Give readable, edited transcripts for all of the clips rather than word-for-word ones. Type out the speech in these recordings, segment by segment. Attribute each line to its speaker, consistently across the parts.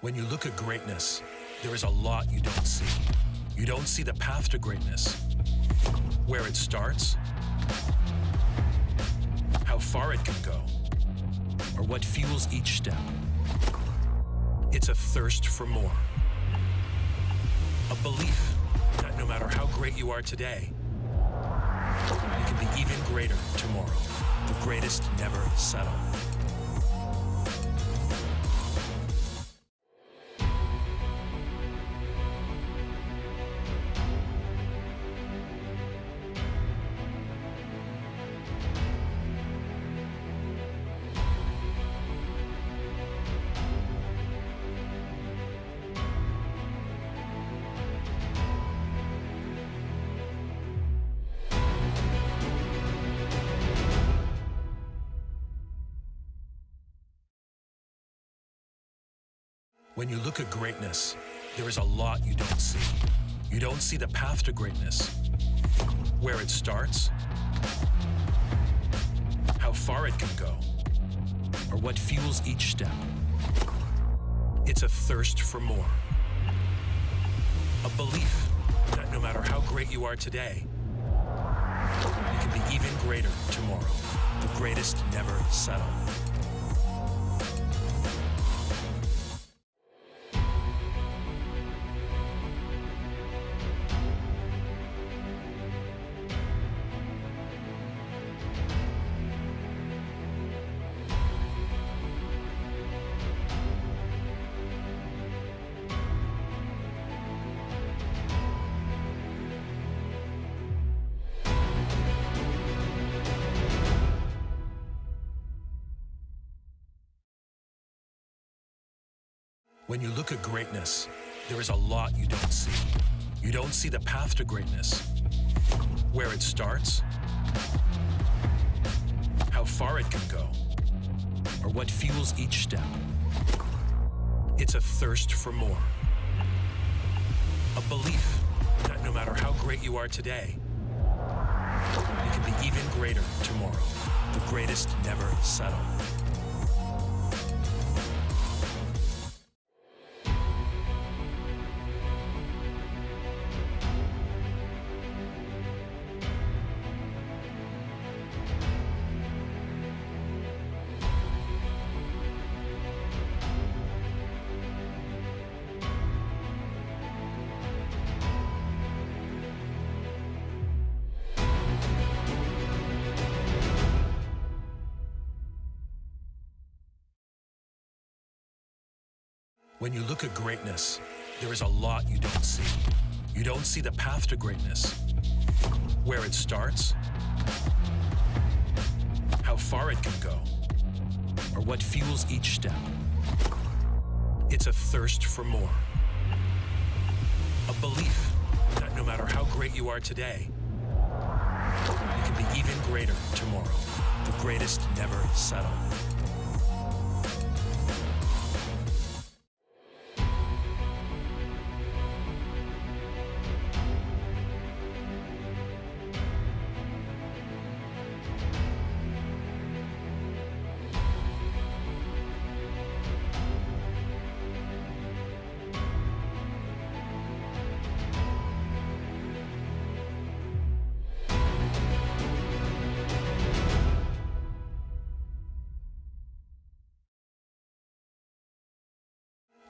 Speaker 1: When you look at greatness, there is a lot you don't see. You don't see the path to greatness, where it starts, how far it can go, or what fuels each step. It's a thirst for more. A belief that no matter how great you are today, you can be even greater tomorrow. The greatest never settle. When you look at greatness, there is a lot you don't see. You don't see the path to greatness, where it starts, how far it can go, or what fuels each step. It's a thirst for more. A belief that no matter how great you are today, you can be even greater tomorrow. The greatest never settle. When you look at greatness, there is a lot you don't see. You don't see the path to greatness, where it starts, how far it can go, or what fuels each step. It's a thirst for more. A belief that no matter how great you are today, you can be even greater tomorrow. The greatest never settle. When you look at greatness, there is a lot you don't see. You don't see the path to greatness, where it starts, how far it can go, or what fuels each step. It's a thirst for more. A belief that no matter how great you are today, you can be even greater tomorrow. The greatest never settle.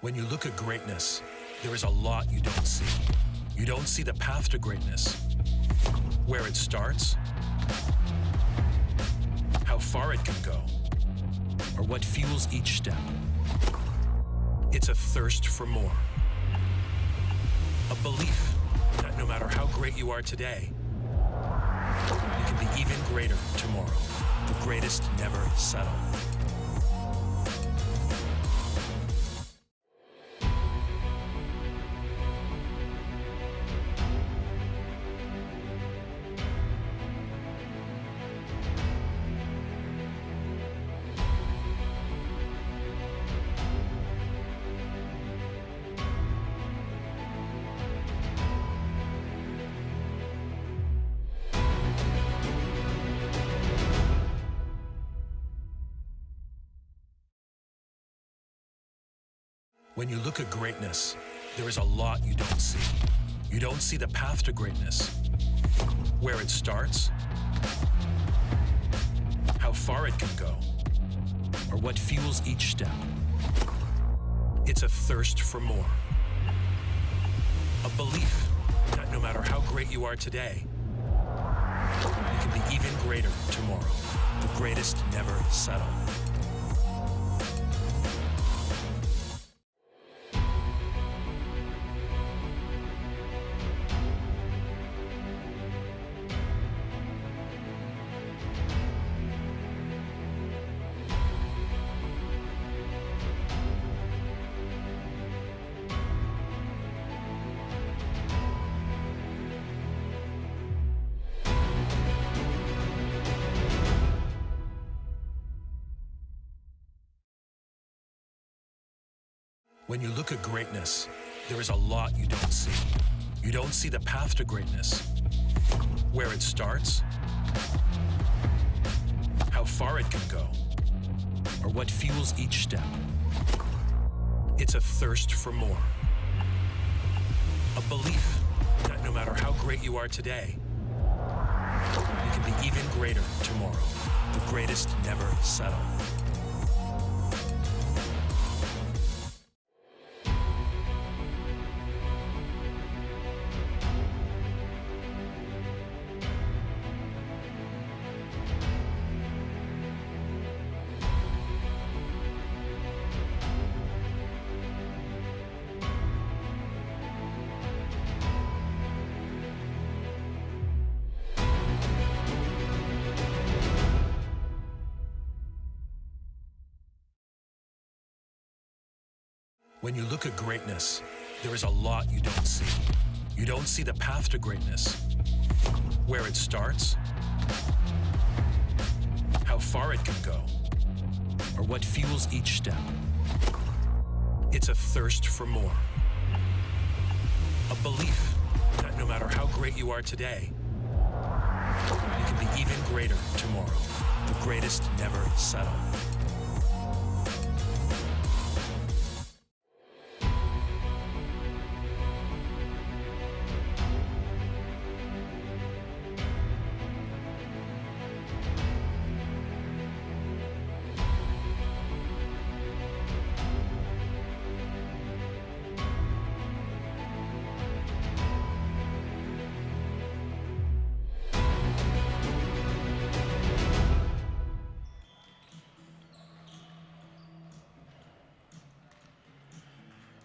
Speaker 1: When you look at greatness, there is a lot you don't see. You don't see the path to greatness, where it starts, how far it can go, or what fuels each step. It's a thirst for more. A belief that no matter how great you are today, you can be even greater tomorrow. The greatest never settle. When you look at greatness, there is a lot you don't see. You don't see the path to greatness, where it starts, how far it can go, or what fuels each step. It's a thirst for more. A belief that no matter how great you are today, you can be even greater tomorrow. The greatest never settle. When you look at greatness, there is a lot you don't see. You don't see the path to greatness, where it starts, how far it can go, or what fuels each step. It's a thirst for more. A belief that no matter how great you are today, you can be even greater tomorrow. The greatest never settle. When you look at greatness, there is a lot you don't see. You don't see the path to greatness, where it starts, how far it can go, or what fuels each step. It's a thirst for more. A belief that no matter how great you are today, you can be even greater tomorrow. The greatest never settle.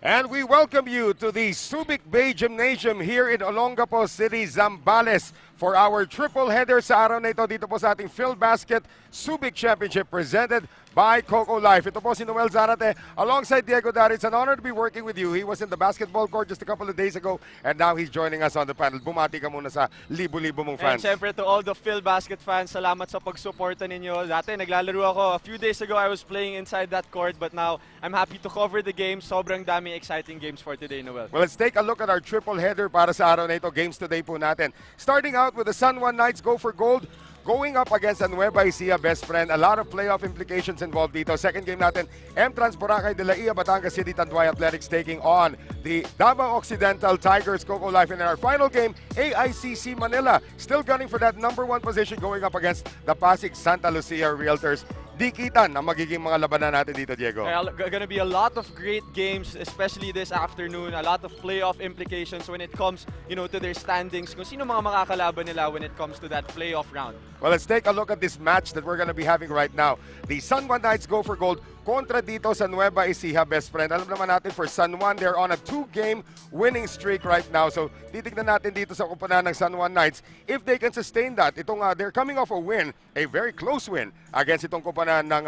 Speaker 2: And we welcome you to the Subic Bay Gymnasium here in Olongapo City, Zambales for our triple header sa araw na ito dito po sa ating Field Basket Subic Championship presented by Coco Life. Ito po si Noel Zarate alongside Diego Dar. It's an honor to be working with you. He was in the basketball court just a couple of days ago and now he's joining us on the panel. Bumati ka muna sa libo-libo mong fans.
Speaker 3: And syempre to all the Field Basket fans, salamat sa pagsuporta ninyo. Dati naglalaro ako. A few days ago I was playing inside that court but now I'm happy to cover the game. Sobrang daming exciting games for today, Noel.
Speaker 2: Well, let's take a look at our triple header para sa araw na ito. Games today po natin. Starting out with the San Juan Knights go for gold. Going up against the Nueva Ecija Bespren. A lot of playoff implications involved dito. Second game natin, M-Trans Boracay de la Ia, Batangas City, Tanduay Athletics taking on the Davao Occidental Tigers, Coco Life. And in our final game, AICC Manila still gunning for that #1 position going up against the Pasig Santa Lucia Realtors. Dikitan ang magiging mga labanan natin dito, Diego.
Speaker 3: Gonna be a lot of great games, especially this afternoon. A lot of playoff implications when it comes, to their standings. Kung sino mga makakalaban nila when it comes to that playoff round.
Speaker 2: Well, let's take a look at this match that we're gonna be having right now. The San Juan Knights go for gold kontra dito sa Nueva Ecija Bespren. Alam naman natin for San Juan, they're on a 2-game winning streak right now. So titignan natin dito sa kupunan ng San Juan Knights if they can sustain that. They're coming off a win, a very close win against itong kupunan ng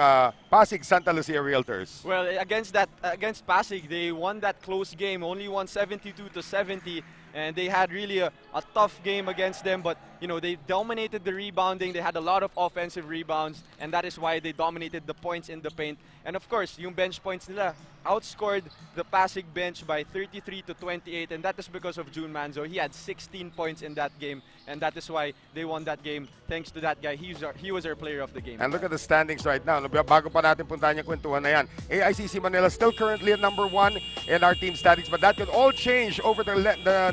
Speaker 2: Pasig Santa Lucia Realtors.
Speaker 3: Well, against Pasig, they won that close game, only won 72-70. And they had really a tough game against them, but they dominated the rebounding. They had a lot of offensive rebounds, and that is why they dominated the points in the paint. And of course, yung bench points nila, outscored the Pasig bench by 33-28, and that is because of June Manzo. He had 16 points in that game, and that is why they won that game. Thanks to that guy, he was our player of the game.
Speaker 2: And look at the standings right now. Bago pa natin puntahan yung kwentuhan na yan, AICC Manila still currently at number 1 in our team standings, but that could all change over the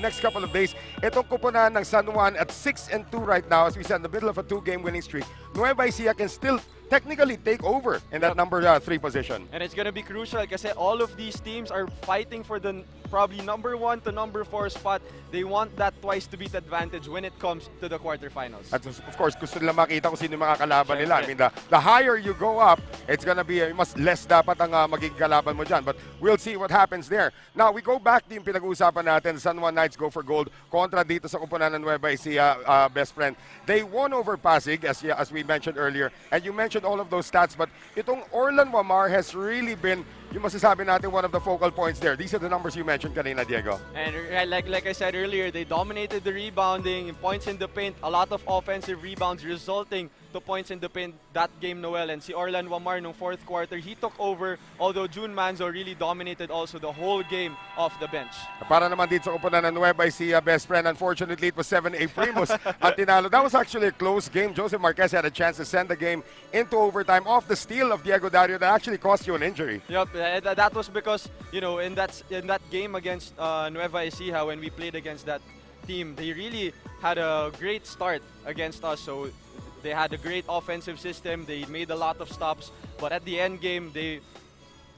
Speaker 2: next couple of days. Itong kupunan ng San Juan at 6-2 right now, as we said, in the middle of a 2-game winning streak. Nueva Ecija can still technically take over in that number 3 position.
Speaker 3: And it's going to be crucial kasi all of these teams are fighting for the probably number 1 to number 4 spot. They want that twice to beat advantage when it comes to the quarterfinals.
Speaker 2: At of course, gusto nila makita kung sino yung mga kalaban nila. I mean, the higher you go up, it's gonna be mas less dapat ang magiging kalaban mo dyan. But we'll see what happens there. Now, we go back to yung pinag-uusapan natin. San Juan Knights go for gold kontra dito sa kupunan ng Nueva Ecija Bespren. They won over Pasig, as we mentioned earlier. And you mentioned all of those stats. But itong Orlan Wamar has really been yung masasabi natin one of the focal points there. These are the numbers you mentioned kanina, Diego.
Speaker 3: And like I said earlier, they dominated the rebounding, points in the paint, a lot of offensive rebounds resulting to points in the paint that game, Noel. And si Orlan Wamar nung fourth quarter, he took over, although June Manzo really dominated also the whole game off the bench.
Speaker 2: Para naman dito sa kupunan ng Nueva Ecija Bespren, unfortunately, it was 7A Primus ang tinalo. That was actually a close game. Joseph Marquez had a chance to send the game into overtime off the steal of Diego Dario that actually cost you an injury.
Speaker 3: Yep, that was because, you know, in that game against Nueva Ecija, when we played against that team, they really had a great start against us. So they had a great offensive system. They made a lot of stops, but at the end game, they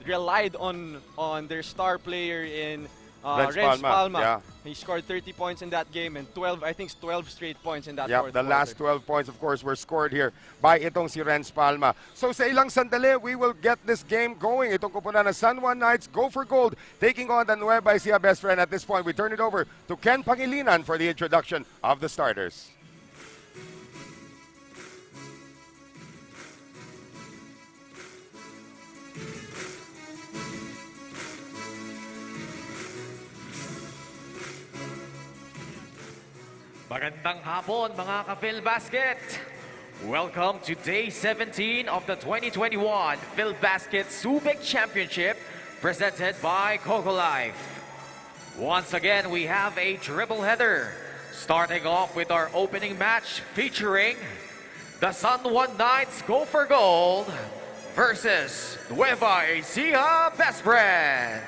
Speaker 3: relied on their star player in Renz Palma.
Speaker 2: Yeah.
Speaker 3: He scored 30 points in that game and 12 straight points in that fourth
Speaker 2: the
Speaker 3: quarter.
Speaker 2: last 12 points, of course, were scored here by itong si Renz Palma. So sa ilang sandali, we will get this game going. Itong kupunan ng San Juan Knights go for gold, taking on the Nueva Ecija Bespren. At this point, we turn it over to Ken Pangilinan for the introduction of the starters.
Speaker 4: Magandang hapon mga ka-Phil Basket! Welcome to Day 17 of the 2021 Phil Basket Subic Championship presented by Coco Life. Once again, we have a triple header, starting off with our opening match featuring the San Juan Knights Go for Gold versus Nueva Ecija Bespren.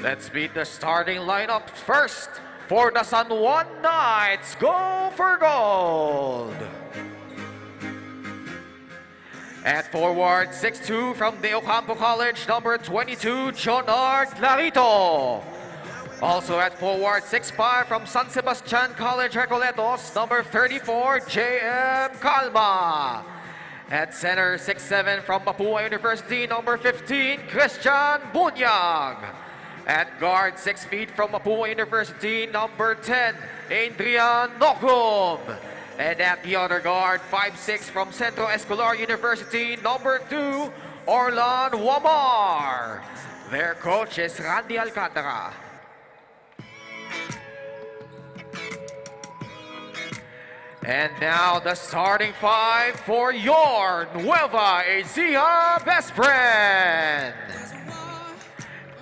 Speaker 4: Let's meet the starting lineup first for the San Juan Knights Go for Gold. At forward, 6'2" from De Ocampo College, number 22, Jonard Clarito. Also at forward, 6'5" from San Sebastian College, Recoletos, number 34, J.M. Calma. At center, 6'7" from Papua University, number 15, Christian Bunyag. At guard, 6 feet from Papua University, number 10, Adrian Nokum. And at the other guard, 5'6" from Centro Escolar University, number 2, Orlan Wamar. Their coach is Randy Alcantara. And now the starting 5 for your Nueva Ecija Bespren.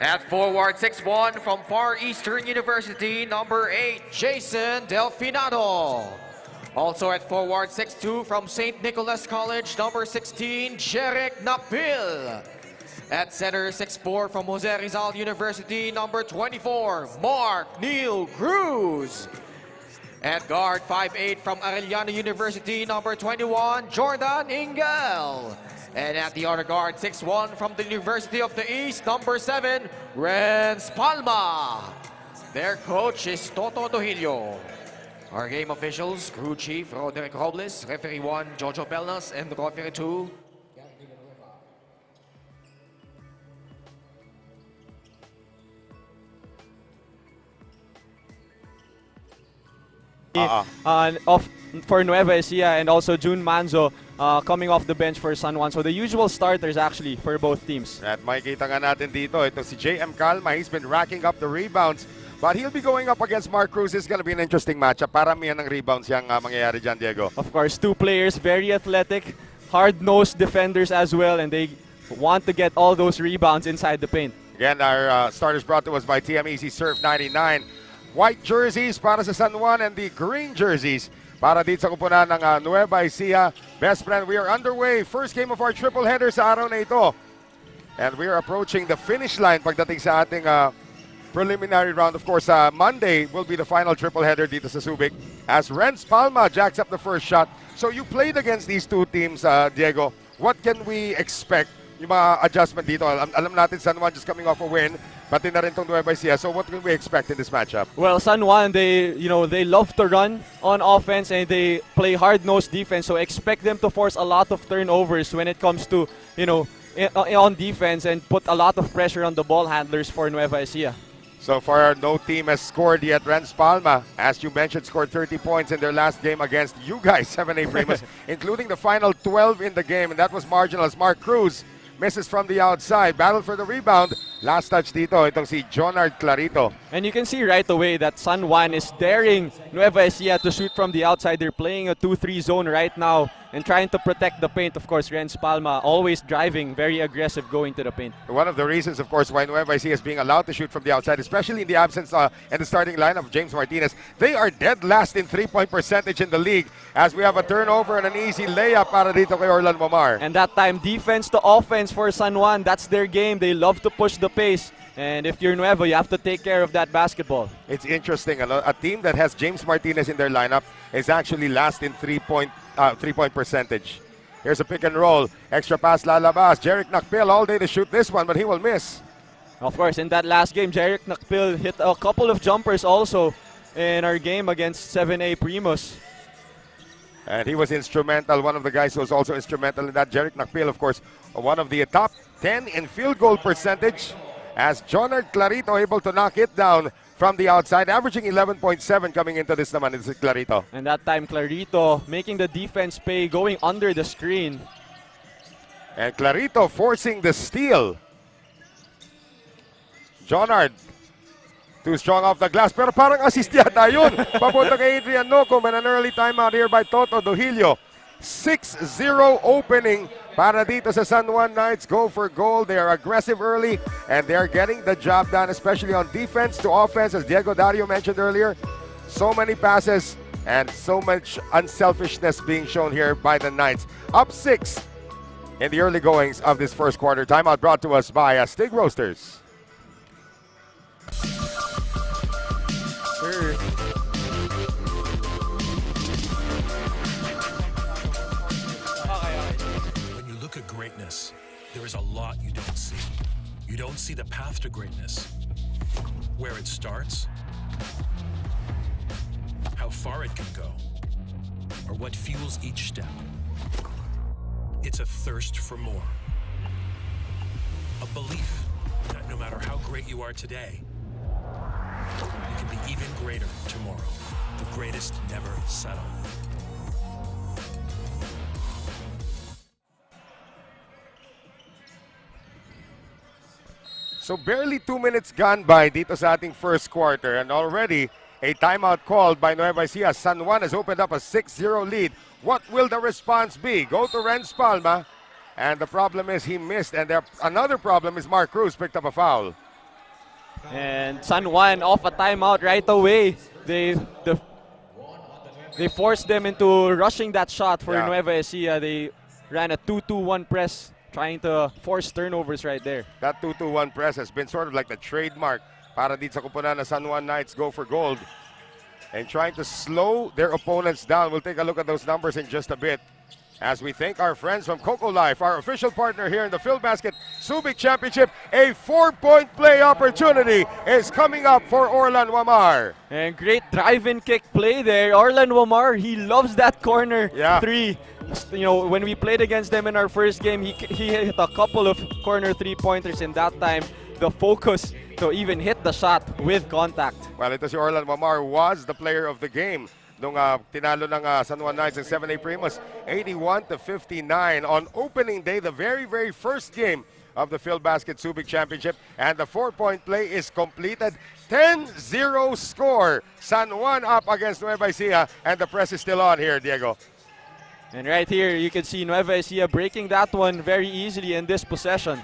Speaker 4: At forward, 6'1" from Far Eastern University, number 8, Jason Delfinado. Also at forward, 6'2" from St. Nicholas College, number 16, Jeric Napil. At center, 6'4" from Jose Rizal University, number 24, Mark Neil Cruz. At guard, 5'8" from Arellano University, number 21, Jordan Ingel. And at the other guard, 6'1" from the University of the East, number 7, Renz Palma. Their coach is Toto Dohilio. Our game officials, crew chief Roderick Robles, referee 1, Jojo Pelnas, and referee 2,
Speaker 3: for Nueva Ecija, and also June Manzo coming off the bench for San Juan. So the usual starters actually for both teams.
Speaker 2: At makikita nga natin dito, ito si J.M. Calma. He's been racking up the rebounds. But he'll be going up against Mark Cruz. It's gonna be an interesting matchup. Paramihan ng rebounds yung mangyayari dyan, Diego.
Speaker 3: Of course, two players, very athletic. hard-nosed defenders as well, and they want to get all those rebounds inside the paint.
Speaker 2: Again, our starters brought to us by TM Easy Surf 99. White jerseys para sa San Juan and the green jerseys para dito sa kupunan ng Nueva Ecija Bespren. We are underway. First game of our triple header sa araw na ito. And we are approaching the finish line pagdating sa ating preliminary round. Of course, Monday will be the final triple header dito sa Subic as Renz Palma jacks up the first shot. So you played against these two teams, Diego. What can we expect? Yung mga adjustment dito. Alam natin San Juan just coming off a win, pati na rin tong Nueva Ecija. So what can we expect in this matchup?
Speaker 3: Well, San Juan, they love to run on offense and they play hard-nosed defense. So expect them to force a lot of turnovers when it comes to, on defense and put a lot of pressure on the ball handlers for Nueva Ecija.
Speaker 2: So far, no team has scored yet. Renz Palma, as you mentioned, scored 30 points in their last game against you guys, 7A Primus, including the final 12 in the game, and that was marginal as Mark Cruz misses from the outside. Battle for the rebound. Last touch dito, itong si Jonard Clarito.
Speaker 3: And you can see right away that San Juan is daring Nueva Ecija to shoot from the outside. They're playing a 2-3 zone right now and trying to protect the paint. Of course, Renz Palma always driving, very aggressive going to the paint.
Speaker 2: One of the reasons, of course, why Nueva Ecija is being allowed to shoot from the outside, especially in the absence and the starting lineup of James Martinez, they are dead last in three-point percentage in the league as we have a turnover and an easy layup para dito kay Orlan Momar.
Speaker 3: And that time, defense to offense for San Juan. That's their game. They love to push the pace. And if you're Nueva, you have to take care of that basketball.
Speaker 2: It's interesting. A team that has James Martinez in their lineup is actually last in three-point percentage. Here's a pick and roll. Extra pass lalabas. Jerick Nakpil all day to shoot this one, but he will miss.
Speaker 3: Of course, in that last game, Jerick Nakpil hit a couple of jumpers also in our game against 7A Primus.
Speaker 2: And he was instrumental. One of the guys who was also instrumental in that. Jerick Nakpil, of course, one of the top 10 in field goal percentage. As Jonard Clarito able to knock it down from the outside, averaging 11.7 coming into this naman is Clarito.
Speaker 3: And that time, Clarito making the defense pay, going under the screen.
Speaker 2: And Clarito forcing the steal. Jonard, too strong off the glass, pero parang assist yata yun. Papunta kay Adrian Nocum and an early timeout here by Toto Dohilio. 6-0 opening para dito sa San Juan Knights. Go for goal. They are aggressive early and they are getting the job done, especially on defense to offense, as Diego Dario mentioned earlier. So many passes and so much unselfishness being shown here by the Knights. Up 6 in the early goings of this first quarter. Timeout brought to us by Stig Roasters.
Speaker 1: When you look at greatness, there is a lot you don't see. You don't see the path to greatness, where it starts, how far it can go, or what fuels each step. It's a thirst for more. A belief that no matter how great you are today, you can be even greater tomorrow. The greatest never settle.
Speaker 2: So barely 2 minutes gone by dito sa ating first quarter and already a timeout called by Nueva Ecija. San Juan has opened up a 6-0 lead. What will the response be? Go to Renz Palma, and the problem is he missed, and another problem is Mark Cruz picked up a foul.
Speaker 3: And San Juan off a timeout right away. They forced them into rushing that shot for Nueva Ecija. They ran a 2-2-1 press, trying to force turnovers right there.
Speaker 2: That 2-2-1 press has been sort of like the trademark para dito sa kupunan na San Juan Knights go for gold. And trying to slow their opponents down. We'll take a look at those numbers in just a bit. As we thank our friends from Coco Life, our official partner here in the Phil Basket Subic Championship. A 4-point play opportunity is coming up for Orlan Wamar.
Speaker 3: And great drive-in kick play there. Orlan Wamar, he loves that corner three. You know, when we played against them in our first game, he hit a couple of corner three-pointers, and that time the focus to even hit the shot with contact.
Speaker 2: Well, ito si Orlan Wamar was the player of the game nung tinalo ng San Juan Knights ng 7A Primus, 81-59 on opening day, the very, very first game of the Phil Basket Subic Championship. And the 4-point play is completed. 10-0 score. San Juan up against Nueva Ecija, and the press is still on here, Diego.
Speaker 3: And right here, you can see Nueva Ecija breaking that one very easily in this possession.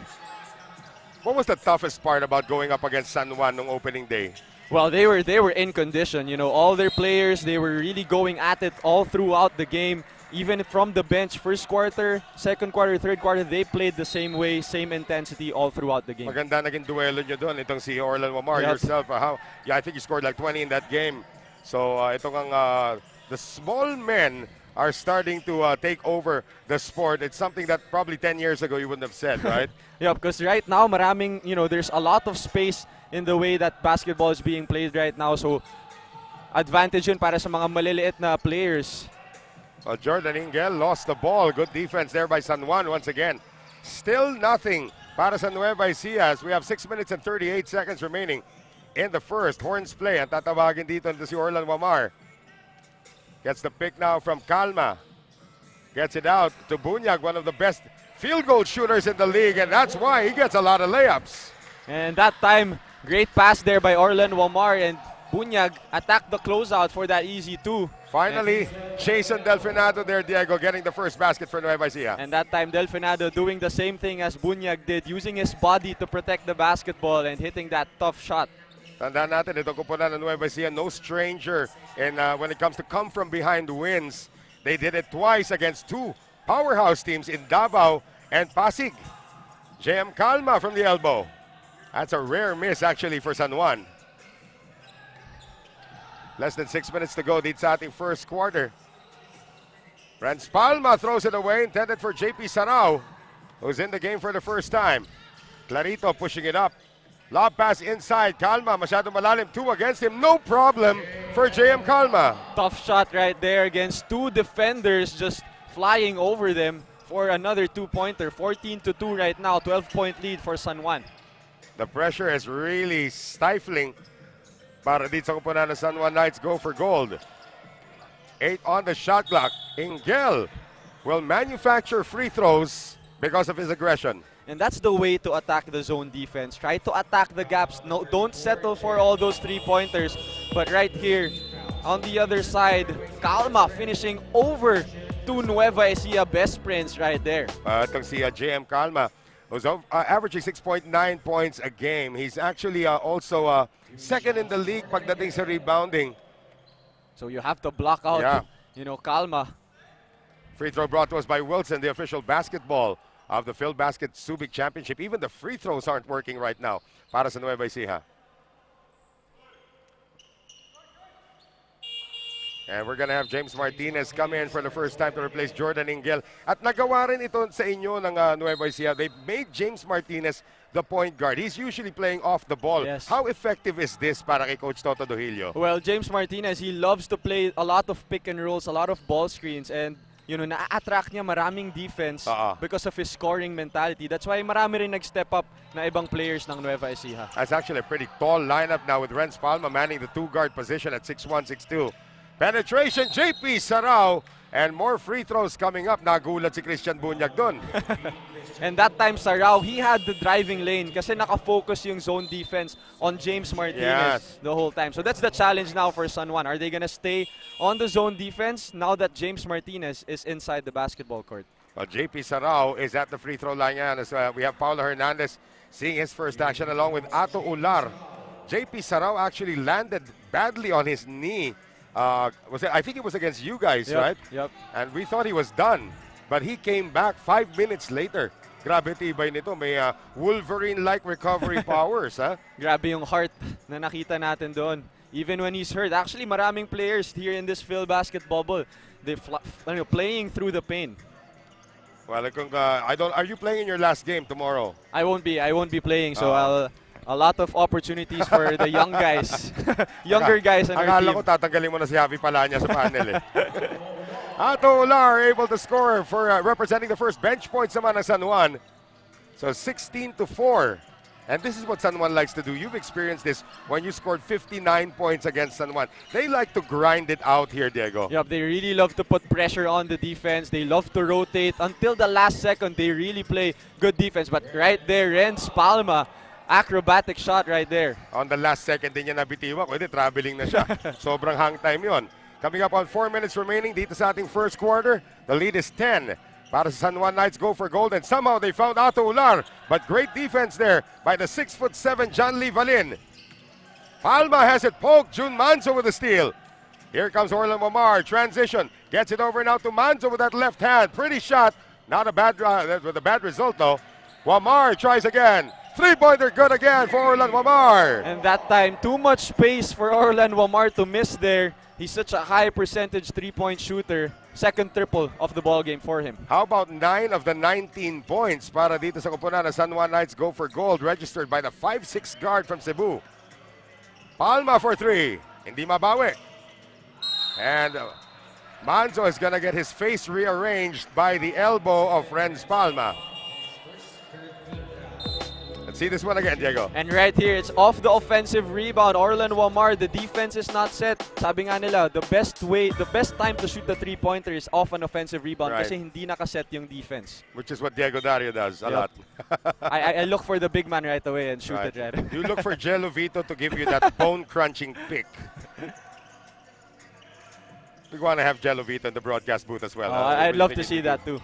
Speaker 2: What was the toughest part about going up against San Juan on opening day?
Speaker 3: Well, they were in condition. You know, all their players, they were really going at it all throughout the game. Even from the bench, first quarter, second quarter, third quarter, they played the same way, same intensity all throughout the game.
Speaker 2: Maganda naging duelo nyo doon. Itong si Orlan Wamar, yourself. I think you scored like 20 in that game. So the small men are starting to take over the sport. It's something that probably 10 years ago you wouldn't have said, right?
Speaker 3: Yeah, because right now, there's a lot of space in the way that basketball is being played right now. So, advantage yun para sa mga maliliit na players.
Speaker 2: Well, Jordan Ingel lost the ball. Good defense there by San Juan once again. Still nothing para sa Nueva Ecija as we have 6 minutes and 38 seconds remaining in the first. Horns play. Ang tatawagin dito si Orlan Wamar. Gets the pick now from Calma. Gets it out to Bunyag, one of the best field goal shooters in the league, and that's why he gets a lot of layups.
Speaker 3: And that time, great pass there by Orlan Wamar, and Bunyag attacked the closeout for that easy two.
Speaker 2: Finally, Jason Delfinado there, Diego, getting the first basket for Nueva Ecija.
Speaker 3: And that time, Delfinado doing the same thing as Bunyag did, using his body to protect the basketball and hitting that tough shot.
Speaker 2: Tandaan natin, ito kupunan ng Nueva Ecija, no stranger in when it comes to come from behind wins. They did it twice against two powerhouse teams in Davao and Pasig. JM Calma from the elbow. That's a rare miss actually for San Juan. Less than 6 minutes to go dito sa ating first quarter. Renz Palma throws it away, intended for JP Sarao, who's in the game for the first time. Clarito pushing it up. Lob pass inside. Calma, masyado malalim. Two against him. No problem for JM Calma.
Speaker 3: Tough shot right there against two defenders just flying over them for another two-pointer. 14-2 right now. 12-point lead for San Juan.
Speaker 2: The pressure is really stifling para dito sa kupunan ng San Juan Knights. Go for gold. 8 on the shot clock. Ingel will manufacture free throws because of his aggression.
Speaker 3: And that's the way to attack the zone defense. Try to attack the gaps. No, don't settle for all those three-pointers. But right here, on the other side, Calma finishing over to Nueva Ecija Bespren right there.
Speaker 2: Itong si JM Calma, who's averaging 6.9 points a game. He's actually also second in the league pagdating sa rebounding.
Speaker 3: So you have to block out, Calma.
Speaker 2: Free throw brought to us by Wilson, the official basketball of the Phil Basket Subic Championship. Even the free throws aren't working right now para sa Nueva Ecija. And we're gonna have James Martinez come in for the first time to replace Jordan Ingel. At nagawa rin ito sa inyo ng Nueva Ecija. They made James Martinez the point guard. He's usually playing off the ball.
Speaker 3: Yes.
Speaker 2: How effective is this para kay Coach Toto Dohilio?
Speaker 3: Well, James Martinez, he loves to play a lot of pick and rolls, a lot of ball screens, and na-attract niya maraming defense because of his scoring mentality. That's why marami rin nag-step up na ibang players ng Nueva Ecija.
Speaker 2: That's actually a pretty tall lineup now with Renz Palma manning the two-guard position at 6'1", 6'2". Penetration, JP Sarao, and more free throws coming up. Nagulat si Christian Bunyag dun.
Speaker 3: And that time, Sarao, he had the driving lane kasi nakafocus yung zone defense on James Martinez the whole time. So that's the challenge now for San Juan. Are they going to stay on the zone defense now that James Martinez is inside the basketball court?
Speaker 2: Well, JP Sarao is at the free throw line. As we have Paulo Hernandez seeing his first action along with Ato Ular. JP Sarao actually landed badly on his knee. I think it was against you guys, right?
Speaker 3: Yep.
Speaker 2: And we thought he was done. But he came back 5 minutes later. Grabe tibay nito. May Wolverine-like recovery powers.
Speaker 3: Grabe yung heart na nakita natin doon. Even when he's hurt. Actually, maraming players here in this Phil basketball bubble. They're playing through the pain.
Speaker 2: Well, are you playing in your last game tomorrow?
Speaker 3: I won't be playing. So a lot of opportunities for the young guys. Younger guys on our team.
Speaker 2: Akala ko tatanggalin mo na si Javi Palanya sa panel eh. Ato Ular able to score for representing the first bench points naman ng San Juan. So 16-4. And this is what San Juan likes to do. You've experienced this when you scored 59 points against San Juan. They like to grind it out here, Diego.
Speaker 3: Yep, they really love to put pressure on the defense. They love to rotate. Until the last second, they really play good defense. But right there, Renz Palma, acrobatic shot right there.
Speaker 2: On the last second din niya nabitiwa. Pwede traveling na siya. Sobrang hang time yon. Coming up on 4 minutes remaining dito sa ating first quarter. The lead is 10 para sa San Juan Knights. Go for gold, and somehow they found Ato Ular. But great defense there by the 6'7" John Lee Valin. Palma has it poked. June Manzo with the steal. Here comes Orlan Wamar. Transition. Gets it over now to Manzo with that left hand. Pretty shot. Not a bad with a bad result though. Wamar tries again. Three-pointer good again for Orlan Wamar.
Speaker 3: And that time, too much space for Orlan Wamar to miss there. He's such a high percentage three-point shooter. Second triple of the ball game for him.
Speaker 2: How about 9 of the 19 points para dito sa kupunan na San Juan Knights go for gold, registered by the 5'6" guard from Cebu. Palma for 3. Hindi mabawi. And Manzo is gonna get his face rearranged by the elbow of Renz Palma. Let's see this one again, Diego.
Speaker 3: And right here, it's off the offensive rebound. Orlan Wamar, the defense is not set. Sabi nga nila, the best time to shoot the three-pointer is off an offensive rebound kasi hindi nakaset yung defense.
Speaker 2: Which is what Diego Dario does a lot.
Speaker 3: I look for the big man right away and shoot it right.
Speaker 2: You look for Jello Vito to give you that bone-crunching pick. We want to have Jello Vito in the broadcast booth as well.
Speaker 3: I'd love to see that too.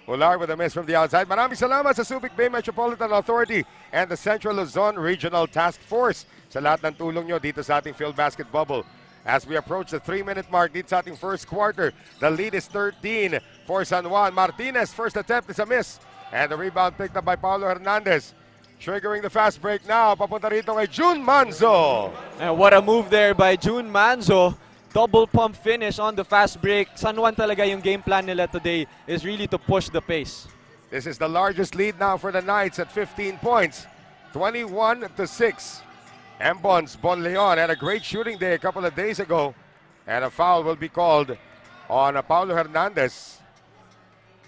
Speaker 2: Ular with a miss from the outside. Maraming salamat sa Subic Bay Metropolitan Authority and the Central Luzon Regional Task Force sa lahat ng tulong nyo dito sa ating field basket bubble. As we approach the 3-minute mark dito sa ating first quarter, the lead is 13 for San Juan. Martinez, first attempt is a miss. And the rebound picked up by Paulo Hernandez. Triggering the fast break now. Papunta rito kay June Manzo.
Speaker 3: And what a move there by June Manzo. Double pump finish on the fast break. San Juan talaga yung game plan nila today is really to push the pace.
Speaker 2: This is the largest lead now for the Knights at 15 points. 21-6. Mbons Bonleon had a great shooting day a couple of days ago. And a foul will be called on Paulo Hernandez.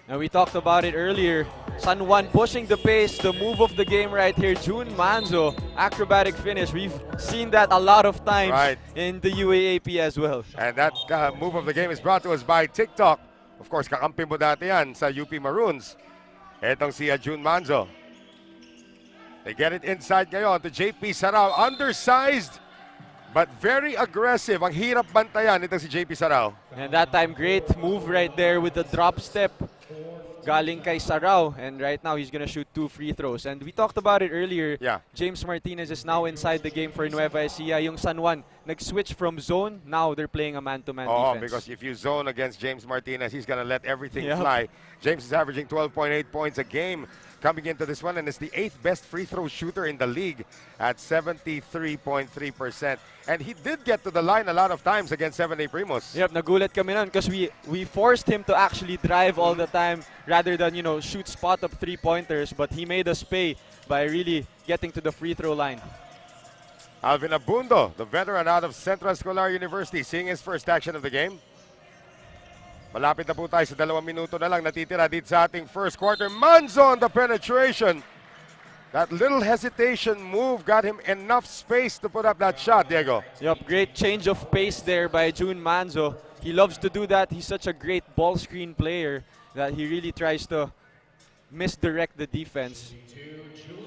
Speaker 3: And we talked about it earlier. San Juan pushing the pace, the move of the game right here. June Manzo, acrobatic finish. We've seen that a lot of times in the UAAP as well.
Speaker 2: And that move of the game is brought to us by TikTok. Of course, kakampi mo dati yan sa UP Maroons. Etong si June Manzo. They get it inside ngayon to JP Sarao. Undersized, but very aggressive. Ang hirap bantayan itong si JP Sarao.
Speaker 3: And that time, great move right there with the drop step. Galing kay Sarao, and right now he's gonna shoot 2 free throws. And we talked about it earlier. James Martinez is now inside the game for Nueva Ecija. Yung San Juan nag-switch from zone. Now they're playing a man-to-man defense.
Speaker 2: Because if you zone against James Martinez, he's gonna let everything fly. James is averaging 12.8 points a game coming into this one, and is the 8th best free throw shooter in the league at 73.3%. And he did get to the line a lot of times against 7A Primos.
Speaker 3: Yep, nagulat kami nun because we forced him to actually drive all the time rather than, you know, shoot spot-up three-pointers, but he made us pay by really getting to the free throw line.
Speaker 2: Alvin Abundo, the veteran out of Central Escolar University, seeing his first action of the game. Malapit na po tayo sa 2 minuto na lang natitira dito sa ating first quarter. Manzo on the penetration. That little hesitation move got him enough space to put up that shot, Diego.
Speaker 3: Yep, great change of pace there by June Manzo. He loves to do that. He's such a great ball screen player that he really tries to misdirect the defense.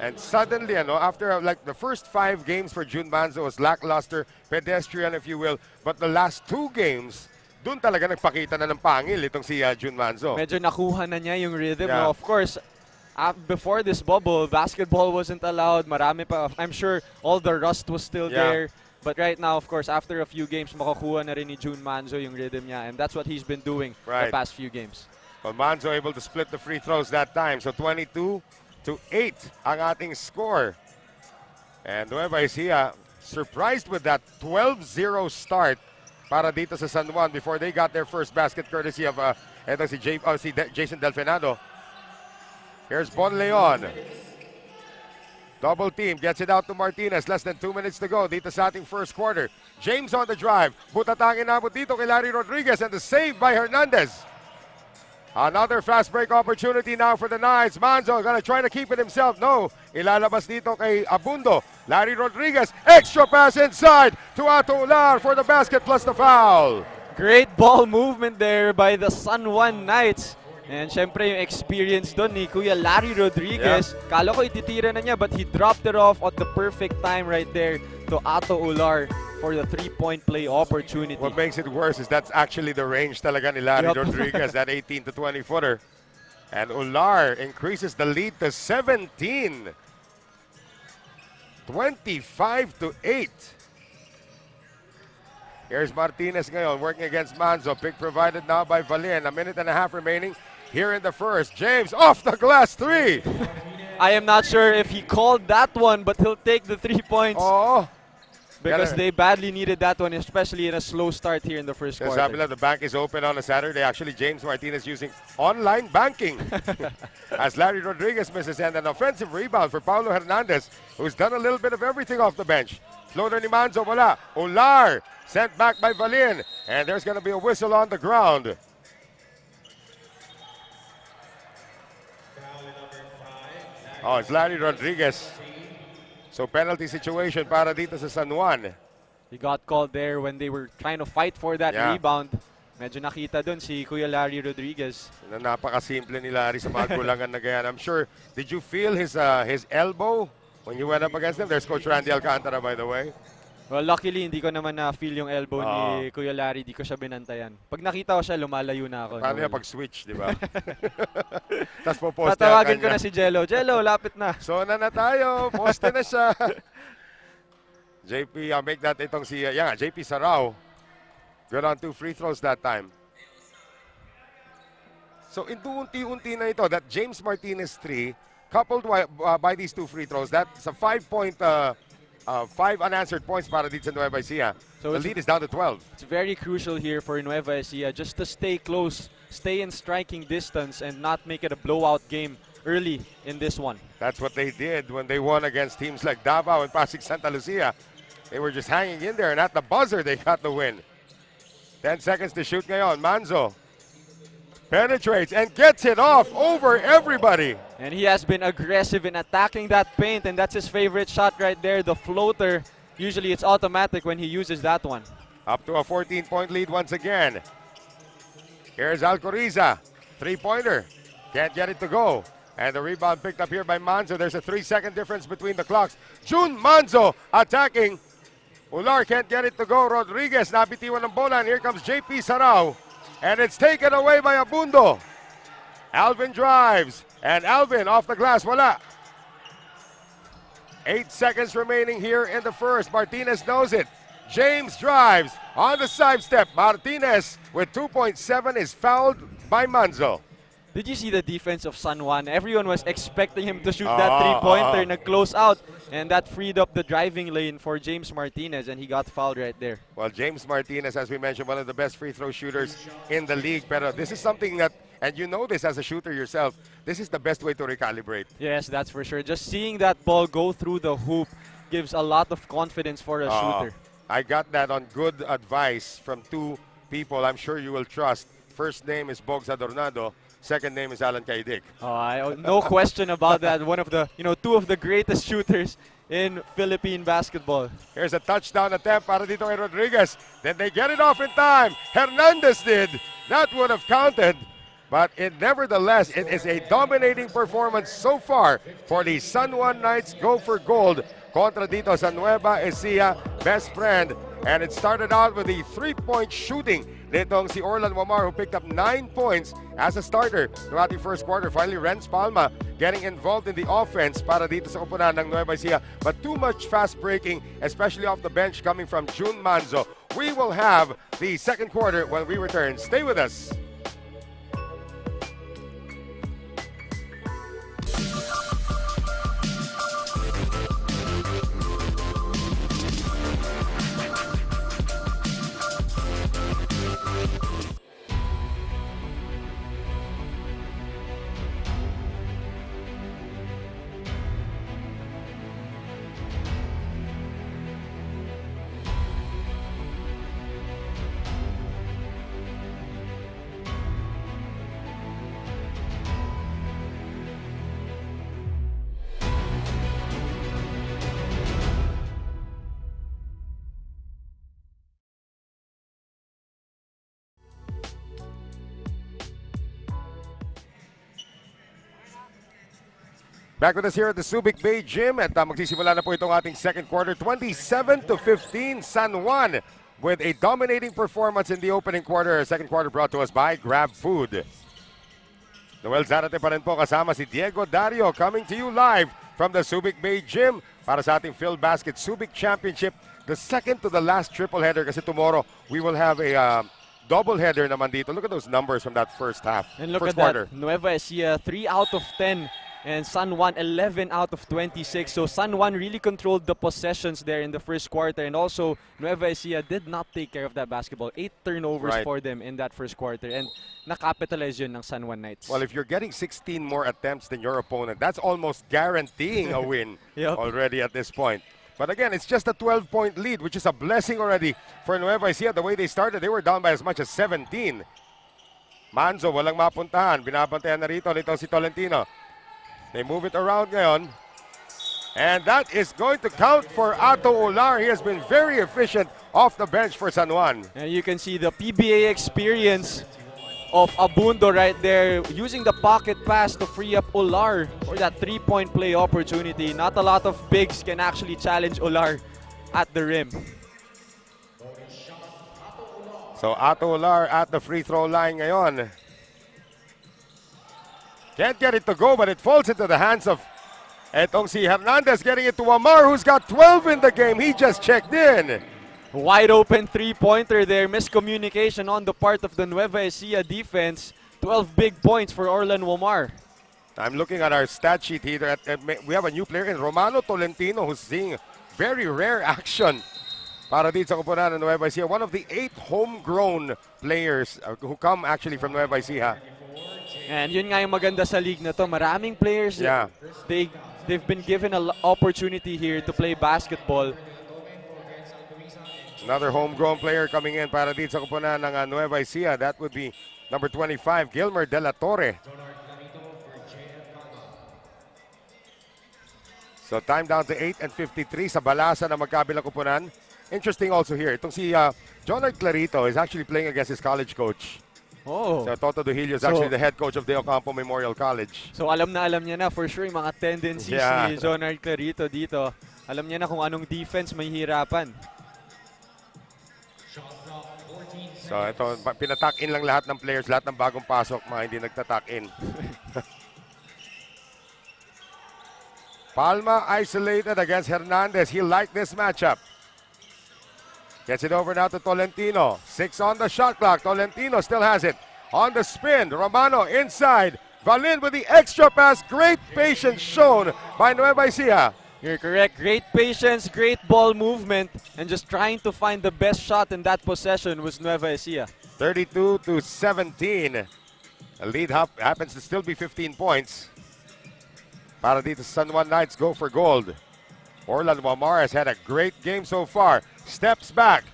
Speaker 2: And suddenly, after like the first 5 games for June Manzo was lackluster, pedestrian if you will, but the last 2 games, doon talaga nagpakita na ng pangil itong si June Manzo.
Speaker 3: Medyo nakuha na niya yung rhythm. No? Of course, before this bubble, basketball wasn't allowed. Marami pa. I'm sure all the rust was still there. But right now, of course, after a few games, makakuha na rin ni June Manzo yung rhythm niya. And that's what he's been doing the past few games.
Speaker 2: Well, Manzo able to split the free throws that time. So 22-8 ang ating score. And Nueva Ecija surprised with that 12-0 start para dito sa San Juan before they got their first basket courtesy of Jason Delfinado. Here's Bonleon. Double team, gets it out to Martinez. Less than 2 minutes to go dito sa ating first quarter. James on the drive. Butatangin na dito kay Larry Rodriguez, and the save by Hernandez. Another fast break opportunity now for the Knights. Manzo gonna try to keep it himself. No, ilalabas dito kay Abundo. Larry Rodriguez, extra pass inside to Ato Ular for the basket plus the foul.
Speaker 3: Great ball movement there by the San Juan Knights. And syempre yung experience doon ni Kuya Larry Rodriguez. Kala ko ititira na niya, but he dropped it off at the perfect time right there to to Ato Ular for the three-point play opportunity.
Speaker 2: What makes it worse is that's actually the range talaga ni Larry
Speaker 3: Yup.
Speaker 2: Rodriguez, that 18 to 20 footer. And Ular increases the lead to 17. 25 to 8. Here's Martinez ngayon working against Manzo. Pick provided now by Valien. A minute and a half remaining here in the first. James off the glass three.
Speaker 3: I am not sure if he called that one, but he'll take the 3 points
Speaker 2: Oh.
Speaker 3: because they badly needed that one, especially in a slow start here in the first quarter.
Speaker 2: Sabi lang, the bank is open on a Saturday. Actually, James Martinez using online banking. As Larry Rodriguez misses, and an offensive rebound for Paulo Hernandez, who's done a little bit of everything off the bench. Floater ni Manzo, wala. Ular sent back by Valien, and there's going to be a whistle on the ground. Oh, it's Larry Rodriguez. So penalty situation para dito sa San Juan.
Speaker 3: He got called there when they were trying to fight for that rebound. Medyo nakita dun si Kuya Larry Rodriguez.
Speaker 2: Na napakasimple ni Larry sa mga kulangan na ganyan. I'm sure, did you feel his elbow when you went up against him? There's Coach Randy Alcantara, by the way.
Speaker 3: Well, luckily, hindi ko naman na-feel yung elbow ni Kuya Larry. Di ko siya binantayan. Pag nakita ko siya, lumalayo na ako.
Speaker 2: Paano niya pag-switch, di ba? Tapos po-poste
Speaker 3: tatawagin ko na si Jello. Jello, lapit na.
Speaker 2: So na tayo. Poste na siya. JP, make that itong si, JP Sarao. Good on 2 free throws that time. So unti-unti na ito, that James Martinez 3, coupled by these 2 free throws, that's a 5 unanswered points para dito sa Nueva Ecija. So the lead is down to 12.
Speaker 3: It's very crucial here for Nueva Ecija just to stay close, stay in striking distance, and not make it a blowout game early in this one.
Speaker 2: That's what they did when they won against teams like Davao and Pasig Santa Lucia. They were just hanging in there, and at the buzzer, they got the win. 10 seconds to shoot ngayon. Manzo penetrates and gets it off over everybody.
Speaker 3: And he has been aggressive in attacking that paint, and that's his favorite shot right there, the floater. Usually it's automatic when he uses that one.
Speaker 2: Up to a 14-point lead once again. Here's Alcoriza. Three-pointer. Can't get it to go. And the rebound picked up here by Manzo. There's a 3-second difference between the clocks. June Manzo attacking. Ular can't get it to go. Rodriguez nabitiwan ng bola. And here comes JP Sarao. And it's taken away by Abundo. Alvin drives. And Alvin off the glass. Wala. 8 seconds remaining here in the first. Martinez knows it. James drives on the side step. Martinez with 2.7 is fouled by Manzo.
Speaker 3: Did you see the defense of San Juan? Everyone was expecting him to shoot that three-pointer na close out, and that freed up the driving lane for James Martinez, and he got fouled right there.
Speaker 2: Well, James Martinez, as we mentioned, one of the best free throw shooters in the league. But this is something that, and you know this as a shooter yourself, this is the best way to recalibrate.
Speaker 3: Yes, that's for sure. Just seeing that ball go through the hoop gives a lot of confidence for a shooter.
Speaker 2: I got that on good advice from 2 people I'm sure you will trust. First name is Bogs Adornado. Second name is Alan Kaidik.
Speaker 3: No question about that. One of the, 2 of the greatest shooters in Philippine basketball.
Speaker 2: Here's a touchdown attempt para dito kay Rodriguez. Then they get it off in time. Hernandez did. That would have counted. But nevertheless, it is a dominating performance so far for the San Juan Knights. Go for gold kontra dito sa Nueva Ecija Bespren. And it started out with the 3-point shooting nitong si Orlan Wamar, who picked up 9 points as a starter no ating first quarter. Finally, Renz Palma getting involved in the offense para dito sa upunan ng Nueva Ecija. But too much fast breaking, especially off the bench coming from June Manzo. We will have the second quarter when we return. Stay with us. Back with us here at the Subic Bay Gym at magsisimula na po itong ating second quarter. 27-15 San Juan with a dominating performance in the opening quarter. Second quarter brought to us by Grab Food. Noel Zarate pa rin po kasama si Diego Dario coming to you live from the Subic Bay Gym para sa ating Phil Basket Subic Championship. The second to the last triple header kasi tomorrow we will have a double header naman dito. Look at those numbers from that first half.
Speaker 3: And look
Speaker 2: first
Speaker 3: at
Speaker 2: quarter.
Speaker 3: that, Nueva Ecija 3 out of 10 and San Juan 11 out of 26. So San Juan really controlled the possessions there in the first quarter, and also Nueva Ecija did not take care of that basketball. 8 turnovers for them in that first quarter, and nakapitalize yun ng San Juan Knights.
Speaker 2: Well, if you're getting 16 more attempts than your opponent, that's almost guaranteeing a win already at this point. But again, it's just a 12-point lead, which is a blessing already for Nueva Ecija. The way they started, they were down by as much as 17. Manzo, walang mapuntahan. Binabantayan na rito si Tolentino. They move it around ngayon. And that is going to count for Ato Olar. He has been very efficient off the bench for San Juan.
Speaker 3: And you can see the PBA experience of Abundo right there, using the pocket pass to free up Olar for that three-point play opportunity. Not a lot of bigs can actually challenge Olar at the rim.
Speaker 2: So Ato Olar at the free throw line ngayon. Can't get it to go, but it falls into the hands of etong si Hernandez, getting it to Amar, who's got 12 in the game. He just checked in.
Speaker 3: Wide open three-pointer there. Miscommunication on the part of the Nueva Ecija defense. 12 big points for Orlan Womar.
Speaker 2: I'm looking at our stat sheet here. We have a new player in Romano Tolentino who's seeing very rare action para dito sa kupunan ng Nueva Ecija. One of the 8 homegrown players who come actually from Nueva Ecija.
Speaker 3: And yun nga yung maganda sa league na to. Maraming players, they've been given an opportunity here to play basketball.
Speaker 2: Another homegrown player coming in para dito sa kupunan ng Nueva Ecija. That would be number 25, Gilmer De La Torre. So time down to 8:53 sa balasa ng magkabilang kupunan. Interesting also here, itong si Jonard Clarito is actually playing against his college coach.
Speaker 3: Oh.
Speaker 2: So Toto Duhilio is actually the head coach of De Ocampo Memorial College.
Speaker 3: So alam niya na for sure yung mga tendencies ni Jonard Clarito dito. Alam niya na kung anong defense may hirapan.
Speaker 2: So ito, pinatak in lang lahat ng players, lahat ng bagong pasok, mga hindi nagtatak in. Palma isolated against Hernandez. He liked this matchup. Gets it over now to Tolentino. 6 on the shot clock. Tolentino still has it. On the spin, Romano inside. Valin with the extra pass. Great patience shown by Nueva Ecija.
Speaker 3: You're correct. Great patience, great ball movement, and just trying to find the best shot in that possession was Nueva Ecija.
Speaker 2: 32-17. The lead happens to still be 15 points. Para dito San Juan Knights go for gold. Orlan Wamar has had a great game so far. Steps back.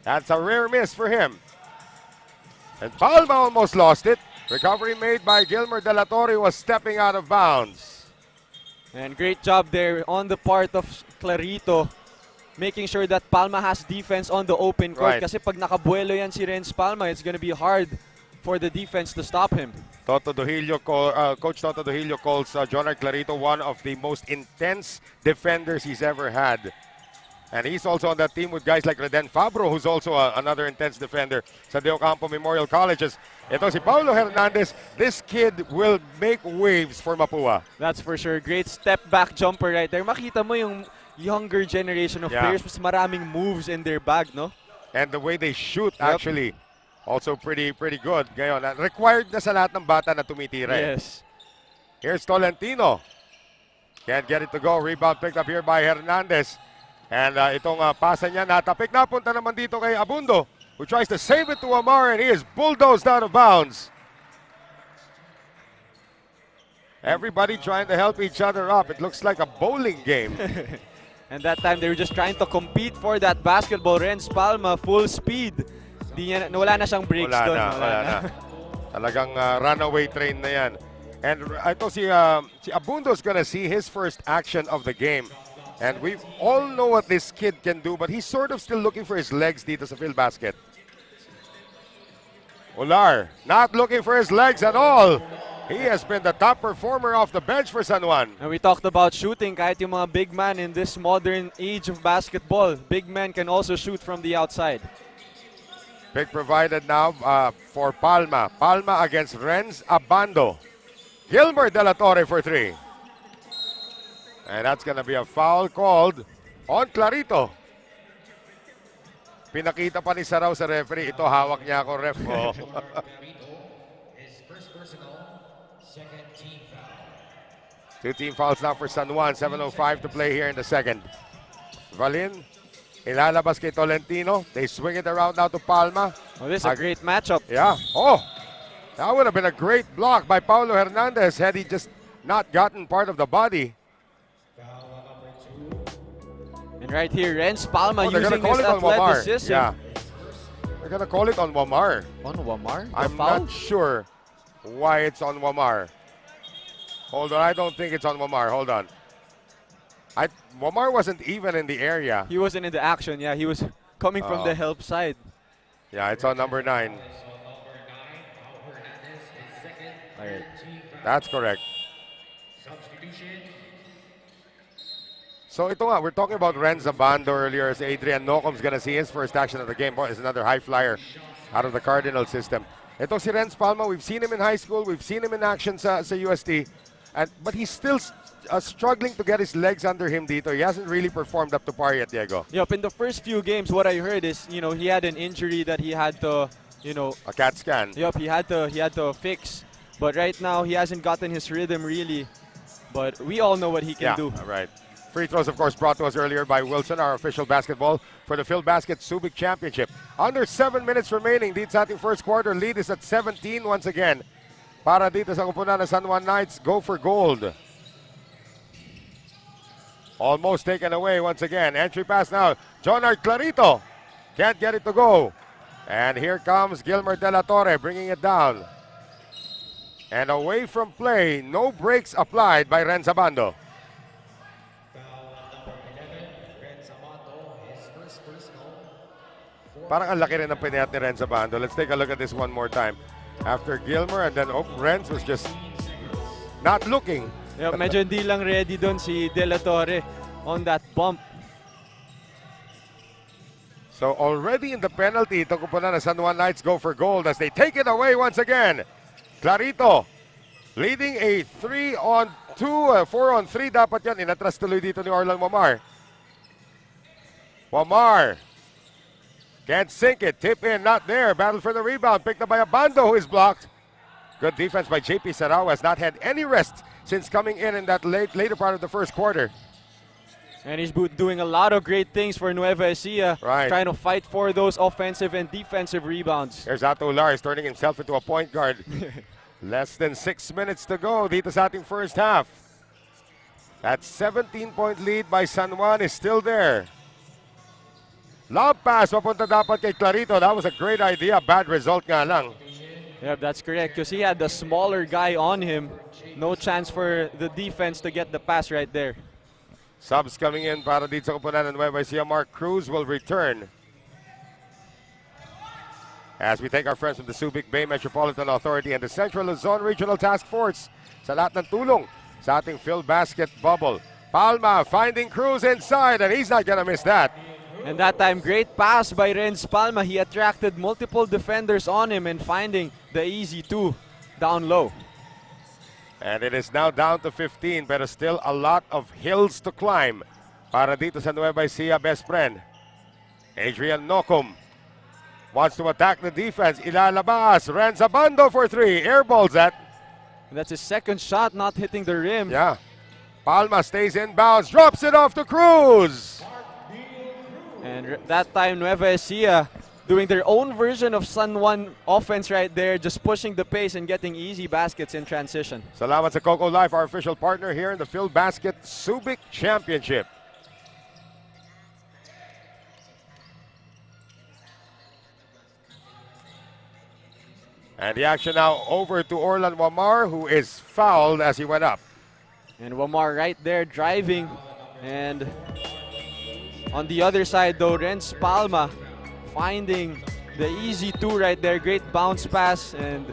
Speaker 2: That's a rare miss for him. And Palma almost lost it. Recovery made by Gilmer De La Torre, was stepping out of bounds.
Speaker 3: And great job there on the part of Clarito, making sure that Palma has defense on the open court. Kasi pag nakabuelo yan si Renz Palma, it's gonna be hard for the defense to stop him.
Speaker 2: Coach Toto Duhilio calls Jonard Clarito one of the most intense defenders he's ever had. And he's also on that team with guys like Reden Fabro, who's also another intense defender sa De Ocampo Memorial Colleges. Ito si Paulo Hernandez. This kid will make waves for Mapua.
Speaker 3: That's for sure. Great step back jumper right there. Makita mo yung younger generation of players, mas maraming moves in their bag, no?
Speaker 2: And the way they shoot actually also pretty good. Ngayon, required na sa lahat ng bata na tumitira.
Speaker 3: Yes.
Speaker 2: Here's Tolentino. Can't get it to go. Rebound picked up here by Hernandez. And itong pasa niya natapik. Napunta naman dito kay Abundo, who tries to save it to Amar, and he is bulldozed out of bounds. Everybody trying to help each other up. It looks like a bowling game.
Speaker 3: And that time, they were just trying to compete for that basketball. Renz Palma, full speed. Wala na siyang breaks doon.
Speaker 2: Wala na. Talagang runaway train na yan. And ito si Abundo is gonna see his first action of the game. And we all know what this kid can do, but he's sort of still looking for his legs dito sa Phil Basket. Olar, not looking for his legs at all. He has been the top performer off the bench for San Juan.
Speaker 3: And we talked about shooting. Kahit yung mga big man in this modern age of basketball, big men can also shoot from the outside.
Speaker 2: Pick provided now for Palma. Palma against Renz Abando. Gilmer De La Torre for 3. And that's going to be a foul called on Clarito. Pinakita pa ni Saraw sa referee. Ito, hawak niya ako, ref. Oh. Two team fouls now for San Juan. 7:05 to play here in the second. Valin, ilalabas kay Tolentino. They swing it around now to Palma.
Speaker 3: Oh, this is a great matchup.
Speaker 2: Yeah. Oh, that would have been a great block by Paulo Hernandez had he just not gotten part of the body.
Speaker 3: And right here, Renz Palma
Speaker 2: they're
Speaker 3: using
Speaker 2: gonna call
Speaker 3: his
Speaker 2: it on Wamar.
Speaker 3: athleticism.
Speaker 2: Yeah. They're going to call it on Wamar.
Speaker 3: On Wamar? The
Speaker 2: I'm
Speaker 3: foul?
Speaker 2: not sure why it's on Wamar. Hold on, I don't think it's on Wamar. Hold on. Wamar wasn't even in the area.
Speaker 3: He wasn't in the action. Yeah, he was coming from the help side.
Speaker 2: Yeah, it's on number 9.
Speaker 3: Right.
Speaker 2: That's correct. So ito nga, we're talking about Renz Abando earlier as Adrian Nocom's gonna see his first action of the game. Boy, is another high flyer out of the Cardinal system. Ito si Renz Palma, we've seen him in high school, we've seen him in action sa UST, but he's still struggling to get his legs under him dito. He hasn't really performed up to par yet, Diego.
Speaker 3: Yep, in the first few games, what I heard is, he had an injury that he had to,
Speaker 2: a CAT scan.
Speaker 3: Yep, he had to fix. But right now, he hasn't gotten his rhythm really. But we all know what he can do.
Speaker 2: Right. Free throws, of course, brought to us earlier by Wilson, our official basketball for the Phil Basket Subic Championship. Under 7 minutes remaining, dito sa ating first quarter. Lead is at 17 once again. Para dito sa kupunan ng San Juan Knights, go for gold. Almost taken away once again. Entry pass now. Jonard Clarito can't get it to go. And here comes Gilmer De La Torre bringing it down. And away from play, no breaks applied by Renz Abando. Parang ang laki rin ng pinayat ni Renz Abando. Let's take a look at this one more time. After Gilmer, and then Renz was just not looking.
Speaker 3: Yep, medyo hindi lang ready doon si De La Torre on that bump.
Speaker 2: So already in the penalty, ito ko po na San Juan Knights go for gold as they take it away once again. Clarito leading a 3-on-2, 4-on-3 dapat yan. Inatras tuloy dito ni Orlan Wamar. Wamar can't sink it. Tip in, not there. Battle for the rebound. Picked up by Abando, who is blocked. Good defense by JP Sarao. Has not had any rest since coming in that later part of the first quarter.
Speaker 3: And he's doing a lot of great things for Nueva Ecija.
Speaker 2: Right.
Speaker 3: Trying to fight for those offensive and defensive rebounds.
Speaker 2: Here's Ato Lars turning himself into a point guard. Less than 6 minutes to go dito sa ating first half. That 17-point lead by San Juan is still there. Lob pass, papunta dapat kay Clarito. That was a great idea. Bad result nga lang.
Speaker 3: Yep, that's correct. Because he had the smaller guy on him. No chance for the defense to get the pass right there.
Speaker 2: Subs coming in para dito sa kupunan ng Nueva Ecija. Mark Cruz will return. As we take our friends from the Subic Bay Metropolitan Authority and the Central Luzon Regional Task Force sa lahat ng tulong sa ating Phil Basket Bubble. Palma finding Cruz inside, and he's not gonna miss that.
Speaker 3: And that time, great pass by Renz Palma. He attracted multiple defenders on him and finding the easy 2 down low.
Speaker 2: And it is now down to 15, but still a lot of hills to climb para dito sa Nueva Ecija Bespren. Adrian Nocom wants to attack the defense. Ilalabas. Renz Abando for 3. Airballs that.
Speaker 3: And that's his second shot, not hitting the rim.
Speaker 2: Yeah. Palma stays inbounds, drops it off to Cruz.
Speaker 3: And that time, Nueva Ecija doing their own version of San Juan offense right there, just pushing the pace and getting easy baskets in transition.
Speaker 2: Salamat sa Coco Life, our official partner here in the Phil Basket Subic Championship. And the action now over to Orlan Wamar, who is fouled as he went up.
Speaker 3: And Wamar right there driving. And on the other side though, Renz Palma finding the easy 2 right there. Great bounce pass and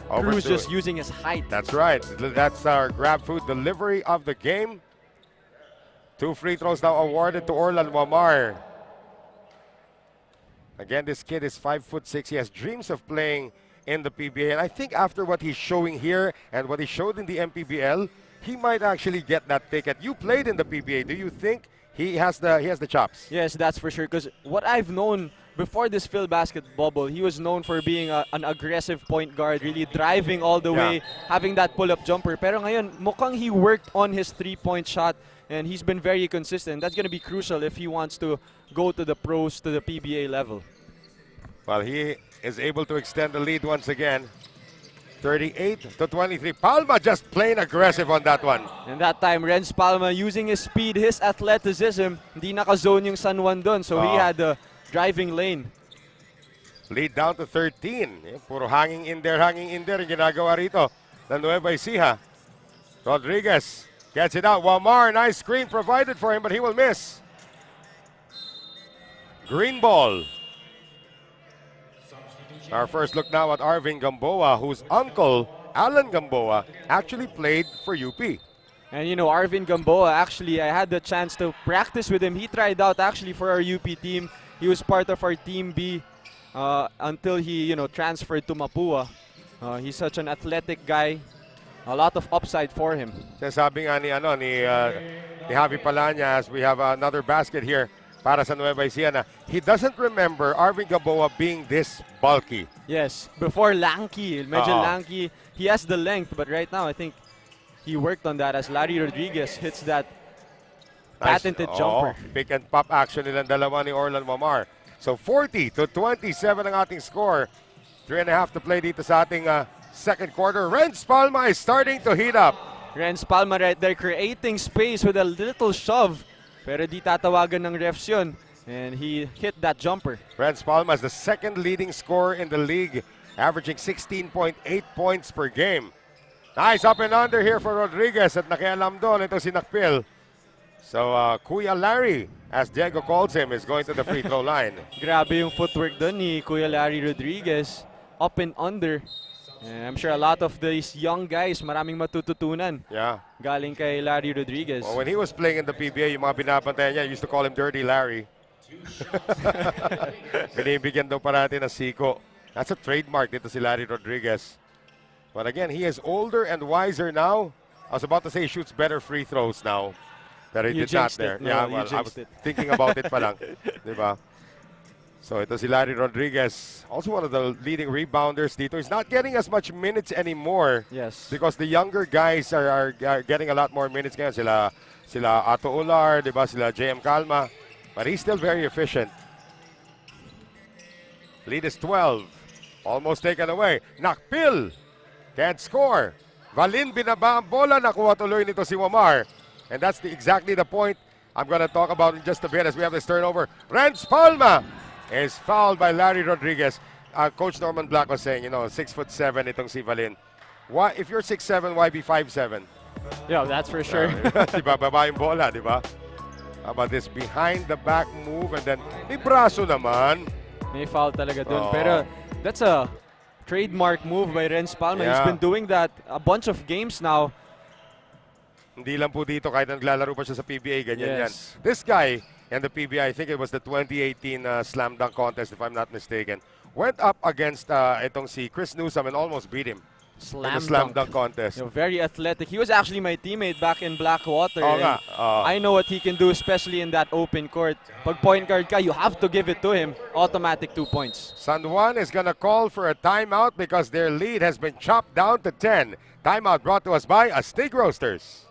Speaker 3: Cruz
Speaker 2: to
Speaker 3: just
Speaker 2: it.
Speaker 3: using his height.
Speaker 2: That's right. That's our grab food delivery of the game. 2 free throws now awarded to Orlan Wamar. Again, this kid is 5'6". He has dreams of playing in the PBA. And I think after what he's showing here and what he showed in the MPBL, he might actually get that ticket. You played in the PBA. Do you think he has the chops?
Speaker 3: Yes, that's for sure. Because what I've known before this Phil Basket bubble, he was known for being an aggressive point guard, really driving all the way, having that pull-up jumper. Pero ngayon, mukhang he worked on his three-point shot, and he's been very consistent. That's going to be crucial if he wants to go to the pros, to the PBA level.
Speaker 2: Well, he is able to extend the lead once again. 38-23. Palma just plain aggressive on that one.
Speaker 3: And that time, Renz Palma using his speed, his athleticism, hindi naka-zone yung San Juan dun, so he had the driving lane.
Speaker 2: Lead down to 13. Puro hanging in there yung ginagawa rito ng Nueva Ecija. Rodriguez gets it out. Wamar, nice screen provided for him, but he will miss. Green ball. Our first look now at Arvin Gamboa, whose uncle, Alan Gamboa, actually played for UP.
Speaker 3: And you know, Arvin Gamboa, actually, I had the chance to practice with him. He tried out actually for our UP team. He was part of our Team B until he, transferred to Mapua. He's such an athletic guy. A lot of upside for him.
Speaker 2: Sabi nga ni Javi Palanyas, we have another basket here para sa Nueva Ecija na he doesn't remember Arvin Gamboa being this bulky.
Speaker 3: Yes, before lanky, medyo lanky. He has the length, but right now I think he worked on that as Larry Rodriguez hits that patented jumper.
Speaker 2: Pick and pop action nilang dalawa ni Orlan Wamar. So 40-27 ang ating score. 3.5 to play dito sa ating second quarter. Renz Palma is starting to heat up.
Speaker 3: Renz Palma right there creating space with a little shove. Pero di tatawagan ng refs yun. And he hit that jumper.
Speaker 2: Renz Palma is the second leading scorer in the league, averaging 16.8 points per game. Nice up and under here for Rodriguez at nakialam doon ito si Nakpil. So Kuya Larry, as Diego calls him, is going to the free throw line.
Speaker 3: Grabe yung footwork doon ni Kuya Larry Rodriguez. Up and under. And I'm sure a lot of these young guys, maraming matututunan.
Speaker 2: Yeah.
Speaker 3: Galing kay Larry Rodriguez.
Speaker 2: Well, when he was playing in the PBA, yung mga binabantayan niya, used to call him Dirty Larry. Binibigyan daw parati ng siko. That's a trademark dito si Larry Rodriguez. But again, he is older and wiser now. I was about to say he shoots better free throws now. But he did not there.
Speaker 3: No,
Speaker 2: yeah, well, I was thinking about it pa lang. Diba? So ito si Larry Rodriguez, also one of the leading rebounders dito. He's not getting as much minutes anymore.
Speaker 3: Yes.
Speaker 2: Because the younger guys are getting a lot more minutes ngayon. Sila Ato Ular, diba? Sila JM Calma. But he's still very efficient. Lead is 12. Almost taken away. Nakpil can't score. Valin binaba ang bola. Nakuha tuloy nito si Wamar. And that's exactly the point I'm going to talk about in just a bit as we have this turnover. Renz Palma is fouled by Larry Rodriguez. Coach Norman Black was saying, 6'7" itong si Valin. Why, if you're 6'7", why be 5'7"?
Speaker 3: Yeah, that's for sure.
Speaker 2: Diba, baba yung bola, diba? How about this behind the back move and then may braso naman.
Speaker 3: May foul talaga dun. Pero that's a trademark move by Renz Palma. He's been doing that a bunch of games now.
Speaker 2: Hindi lang po dito kahit naglalaro pa siya sa PBA, ganyan yan.
Speaker 3: Yes.
Speaker 2: This guy and the PBA, I think it was the 2018 Slam Dunk Contest, if I'm not mistaken, went up against itong si Chris Newsom and almost beat him in the Slam Dunk Contest.
Speaker 3: Very athletic. He was actually my teammate back in Blackwater.
Speaker 2: Nga.
Speaker 3: I know what he can do, especially in that open court. Pag point guard ka, you have to give it to him. Automatic 2 points.
Speaker 2: San Juan is going to call for a timeout because their lead has been chopped down to 10. Timeout brought to us by Astig Roasters.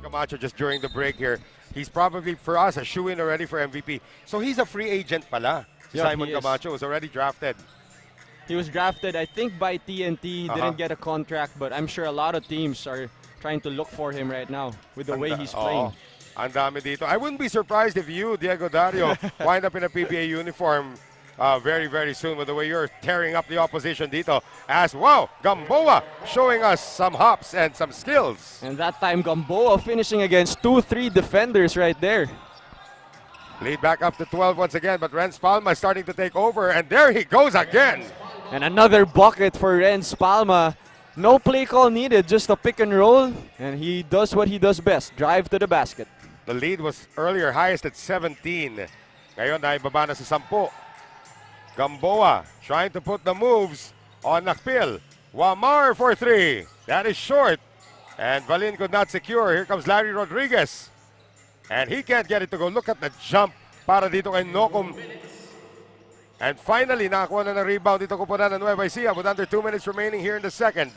Speaker 2: Camacho just during the break here. He's probably, for us, a shoo-in already for MVP. So he's a free agent pala.
Speaker 3: Yeah,
Speaker 2: Simon
Speaker 3: he is.
Speaker 2: Camacho was already drafted.
Speaker 3: He was drafted, I think, by TNT. He
Speaker 2: Uh-huh.
Speaker 3: didn't get a contract, but I'm sure a lot of teams are trying to look for him right now with the way he's playing.
Speaker 2: Ang dami dito. I wouldn't be surprised if you, Diego Dario, wind up in a PBA uniform very, very soon with the way you're tearing up the opposition dito. As, wow, Gamboa showing us some hops and some skills.
Speaker 3: And that time, Gamboa finishing against 2-3 defenders right there.
Speaker 2: Lead back up to 12 once again, but Renz Palma is starting to take over, and there he goes again.
Speaker 3: And another bucket for Renz Palma. No play call needed, just a pick and roll, and he does what he does best, drive to the basket.
Speaker 2: The lead was earlier highest at 17. Ngayon, naibaba na sa 10. Gamboa trying to put the moves on Nakpil. Wamar for 3. That is short. And Valin could not secure. Here comes Larry Rodriguez. And he can't get it to go. Look at the jump para dito kay Nokum. And finally, nakakuha na ng rebound dito kupunan ng Nueva Ecija with under 2 minutes remaining here in the second.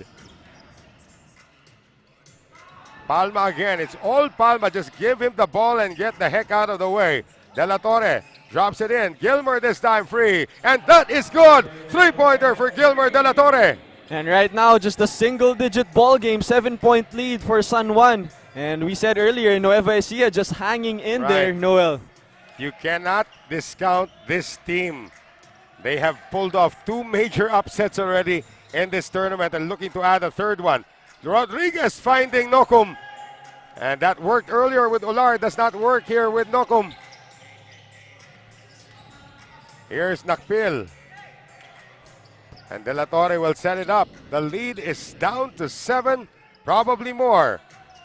Speaker 2: Palma again. It's all Palma. Just give him the ball and get the heck out of the way. De La Torre drops it in. Gilmer this time free. And that is good. Three-pointer for Gilmer De La Torre.
Speaker 3: And right now, just a single-digit ball game, 7-point lead for San Juan. And we said earlier, Nueva Ecija just hanging in there, Noel.
Speaker 2: You cannot discount this team. They have pulled off 2 major upsets already in this tournament and looking to add a third one. Rodriguez finding Nokum. And that worked earlier with Ular. Does not work here with Nokum. Here's Nakpil. And De La Torre will set it up. The lead is down to 7, probably more.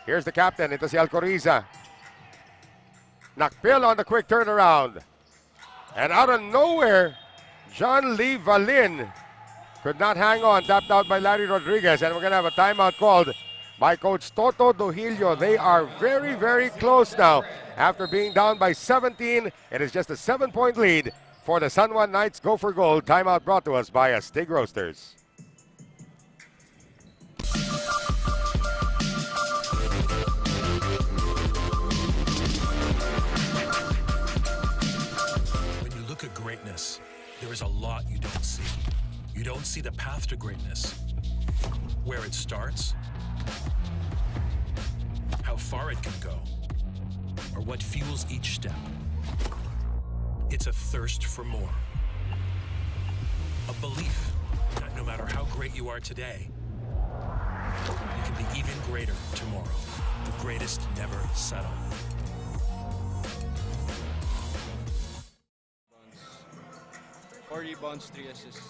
Speaker 2: Here's the captain. Ito si Alcoriza. Nakpil on the quick turnaround. And out of nowhere, John Lee Valin could not hang on. Tapped out by Larry Rodriguez. And we're going to have a timeout called by Coach Toto Dohilio. They are very, very close now. After being down by 17, it is just a 7-point lead for the San Juan Knights. Go for gold. Timeout brought to us by Astig Roasters.
Speaker 1: When you look at greatness, there is a lot you don't see. You don't see the path to greatness, where it starts, how far it can go, or what fuels each step. It's a thirst for more. A belief that no matter how great you are today, you can be even greater tomorrow. The greatest never settle.
Speaker 3: Four rebounds, 3 assists.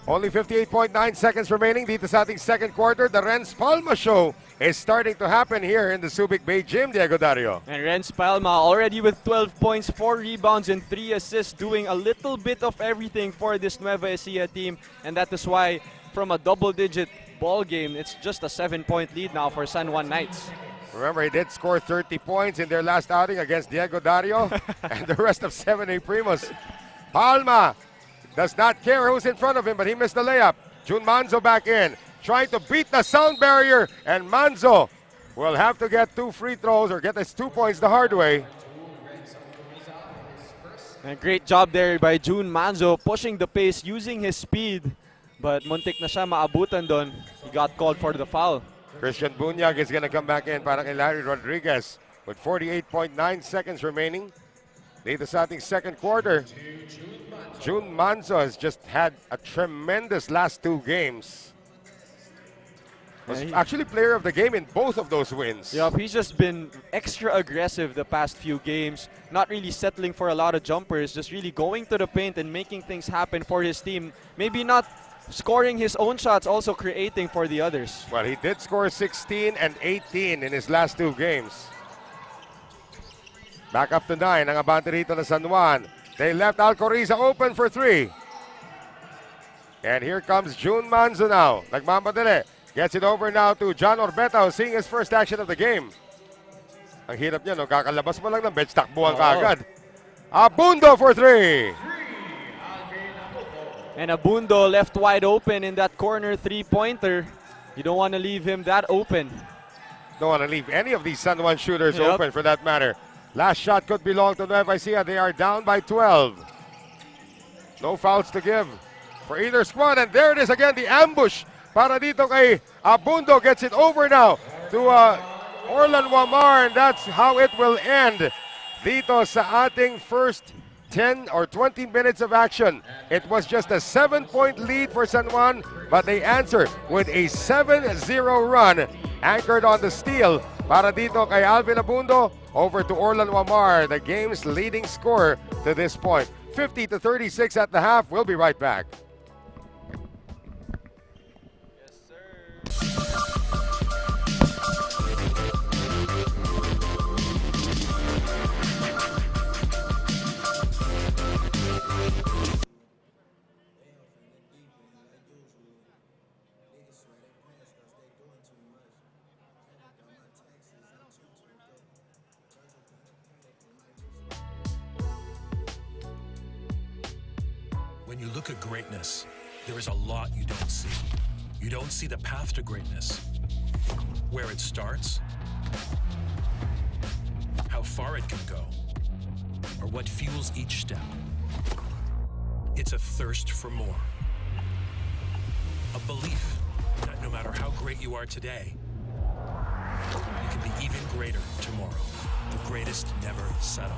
Speaker 2: Only 58.9 seconds remaining dito sa ating second quarter. The Renz Palma show is starting to happen here in the Subic Bay Gym, Diego Dario.
Speaker 3: And Renz Palma already with 12 points, 4 rebounds, and 3 assists, doing a little bit of everything for this Nueva Ecija team. And that is why, from a double-digit ball game, it's just a 7-point lead now for San Juan Knights.
Speaker 2: Remember, he did score 30 points in their last outing against Diego Dario and the rest of 7A Primos. Palma does not care who's in front of him, but he missed the layup. Jun Manzo back in, trying to beat the sound barrier, and Manzo will have to get 2 free throws or get his 2 points the hard way.
Speaker 3: And great job there by Jun Manzo, pushing the pace, using his speed. But muntik na siya maabutan doon. He got called for the foul.
Speaker 2: Christian Bunyag is going to come back in para kay Larry Rodriguez with 48.9 seconds remaining. Dito sa ating second quarter, Jun Manzo has just had a tremendous last 2 games. Was actually player of the game in both of those wins.
Speaker 3: Yup, he's just been extra aggressive the past few games. Not really settling for a lot of jumpers, just really going to the paint and making things happen for his team. Maybe not scoring his own shots, also creating for the others.
Speaker 2: Well, he did score 16 and 18 in his last 2 games. Back up to 9, ang abante rito na San Juan. They left Alcoriza open for 3. And here comes Jun Manzo now. Nagmamadali. Gets it over now to John Orbeta, who's seeing his first action of the game. Ang hirap niya, no? Kakalabas mo lang ng bench, takbuhan ka agad. Abundo for 3.
Speaker 3: And Abundo left wide open in that corner 3-pointer. You don't want to leave him that open.
Speaker 2: Don't want to leave any of these San Juan shooters
Speaker 3: Yep.
Speaker 2: open for that matter. Last shot could belong to Nueva Ecija. They are down by 12. No fouls to give for either squad. And there it is again, the ambush para dito kay Abundo. Gets it over now to Orlan Wamar. And that's how it will end dito sa ating first 10 or 20 minutes of action. It was just a 7-point lead for San Juan, but they answer with a 7-0 run anchored on the steal para dito kay Alvin Abundo over to Orlan Wamar, the game's leading scorer to this point. 50-36 at the half. We'll be right back.
Speaker 3: Yes, sir.
Speaker 1: When you look at greatness, there is a lot you don't see. You don't see the path to greatness, where it starts, how far it can go, or what fuels each step. It's a thirst for more. A belief that no matter how great you are today, you can be even greater tomorrow. The greatest never settle.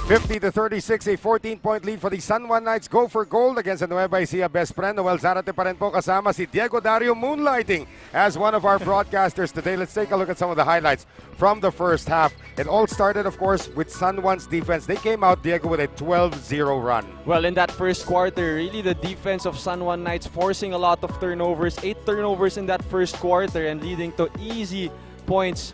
Speaker 2: 50-36, a 14-point lead for the San Juan Knights. Go for gold against the Nueva Ecija Bespren. Noel Zarate pa rin po kasama si Diego Dario moonlighting as one of our broadcasters today. Let's take a look at some of the highlights from the first half. It all started, of course, with San Juan's defense. They came out, Diego, with a 12-0 run.
Speaker 3: Well, in that first quarter, really the defense of San Juan Knights forcing a lot of turnovers. 8 turnovers in that first quarter and leading to easy points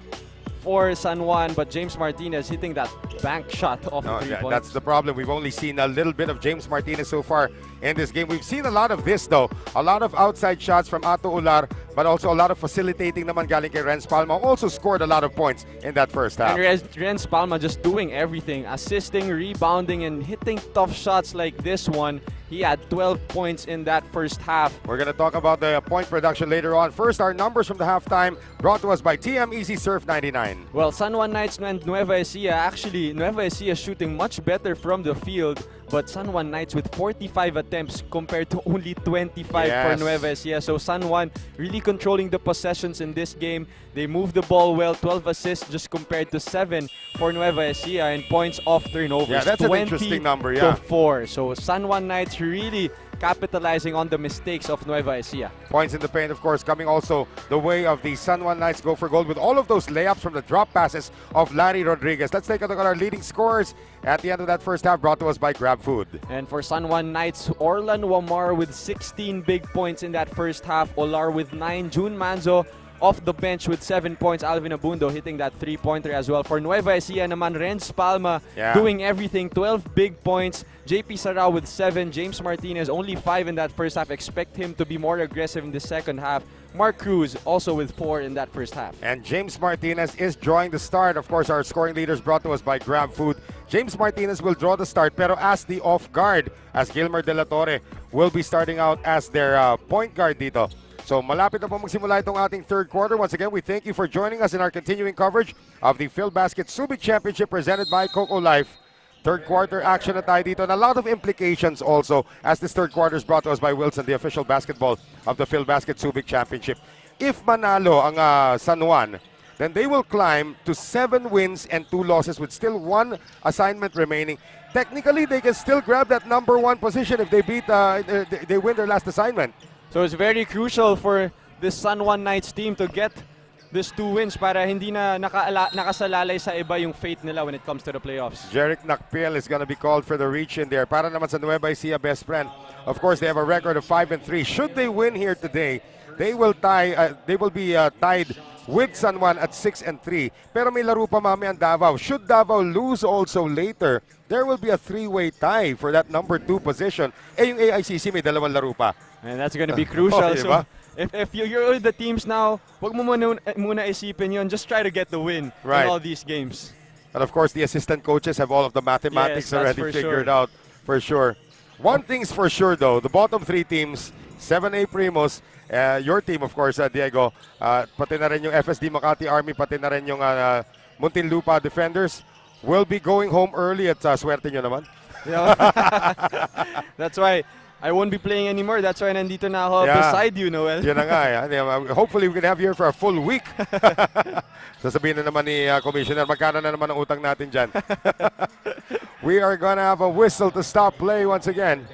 Speaker 3: for San Juan, but James Martinez hitting that bank shot off the 3 points.
Speaker 2: That's the problem. We've only seen a little bit of James Martinez so far in this game. We've seen a lot of this though. A lot of outside shots from Ato Ular, but also a lot of facilitating naman galing kay Renz Palma. Also scored a lot of points in that first half.
Speaker 3: And Renz Palma just doing everything, assisting, rebounding, and hitting tough shots like this one. He had 12 points in that first half.
Speaker 2: We're going to talk about the point production later on. First, our numbers from the halftime brought to us by TM Easy Surf 99.
Speaker 3: Well, San Juan Knights and Nueva Ecija, actually, Nueva Ecija shooting much better from the field, but San Juan Knights with 45 attempts compared to only 25 for Nueva Ecija. So San Juan really controlling the possessions in this game. They moved the ball well, 12 assists just compared to 7 for Nueva Ecija, and points off turnovers.
Speaker 2: Yeah, that's an interesting number,
Speaker 3: to 4. So San Juan Knights really capitalizing on the mistakes of Nueva Ecija.
Speaker 2: Points in the paint, of course, coming also the way of the San Juan Knights. Go for gold with all of those layups from the drop passes of Larry Rodriguez. Let's take a look at our leading scorers at the end of that first half, brought to us by Grab Food.
Speaker 3: And for San Juan Knights, Orlan Wamar with 16 big points in that first half. Olar with 9. June Manzo off the bench with 7 points. Alvin Abundo hitting that 3-pointer as well. For Nueva Ecija naman, Renz Palma doing everything. 12 big points. JP Sarao with 7. James Martinez only 5 in that first half. Expect him to be more aggressive in the second half. Mark Cruz also with 4 in that first half.
Speaker 2: And James Martinez is drawing the start. Of course, our scoring leaders brought to us by Grab Food. James Martinez will draw the start, pero as the off guard, as Gilmer De La Torre will be starting out as their point guard dito. So malapit na po magsimula itong ating third quarter. Once again, we thank you for joining us in our continuing coverage of the PhilBasket Subic Championship presented by Coco Life. Third quarter action na tayo dito, and a lot of implications also as this third quarter is brought to us by Wilson, the official basketball of the PhilBasket Subic Championship. If manalo ang San Juan, then they will climb to 7 wins and 2 losses with still 1 assignment remaining. Technically, they can still grab that number 1 position if they beat, they win their last assignment.
Speaker 3: So it's very crucial for this San Juan Knights team to get these 2 wins para hindi na nakasalalay sa iba yung fate nila when it comes to the playoffs.
Speaker 2: Jeric Nakpiel is going to be called for the reach in there. Para naman sa Nueva Ecija Bespren, of course, they have a record of 5-3. Should they win here today, they will be tied with San Juan at 6-3. Pero may laro pa mamaya ang Davao. Should Davao lose also later, there will be a 3-way tie for that number 2 position. Eh yung AICC may 2 laro pa.
Speaker 3: And that's going to be crucial.
Speaker 2: Diba?
Speaker 3: So if you're with the teams now, wag mo muna isipin yun. Just try to get the win in all these games.
Speaker 2: And of course, the assistant coaches have all of the mathematics already figured out for sure. One thing's for sure though, the bottom 3 teams, 7A Primos, your team of course, Diego, pati na rin yung FSD Makati Army, pati na rin yung Muntinlupa Defenders, will be going home early at swerte nyo naman.
Speaker 3: Yeah. That's why I won't be playing anymore. That's why nandito na ako beside you, Noel.
Speaker 2: Yun na nga. Hopefully, we can have you here for a full week. Sasabihin na naman ni Commissioner, magkano na naman ang utang natin dyan. We are gonna have a whistle to stop play once again.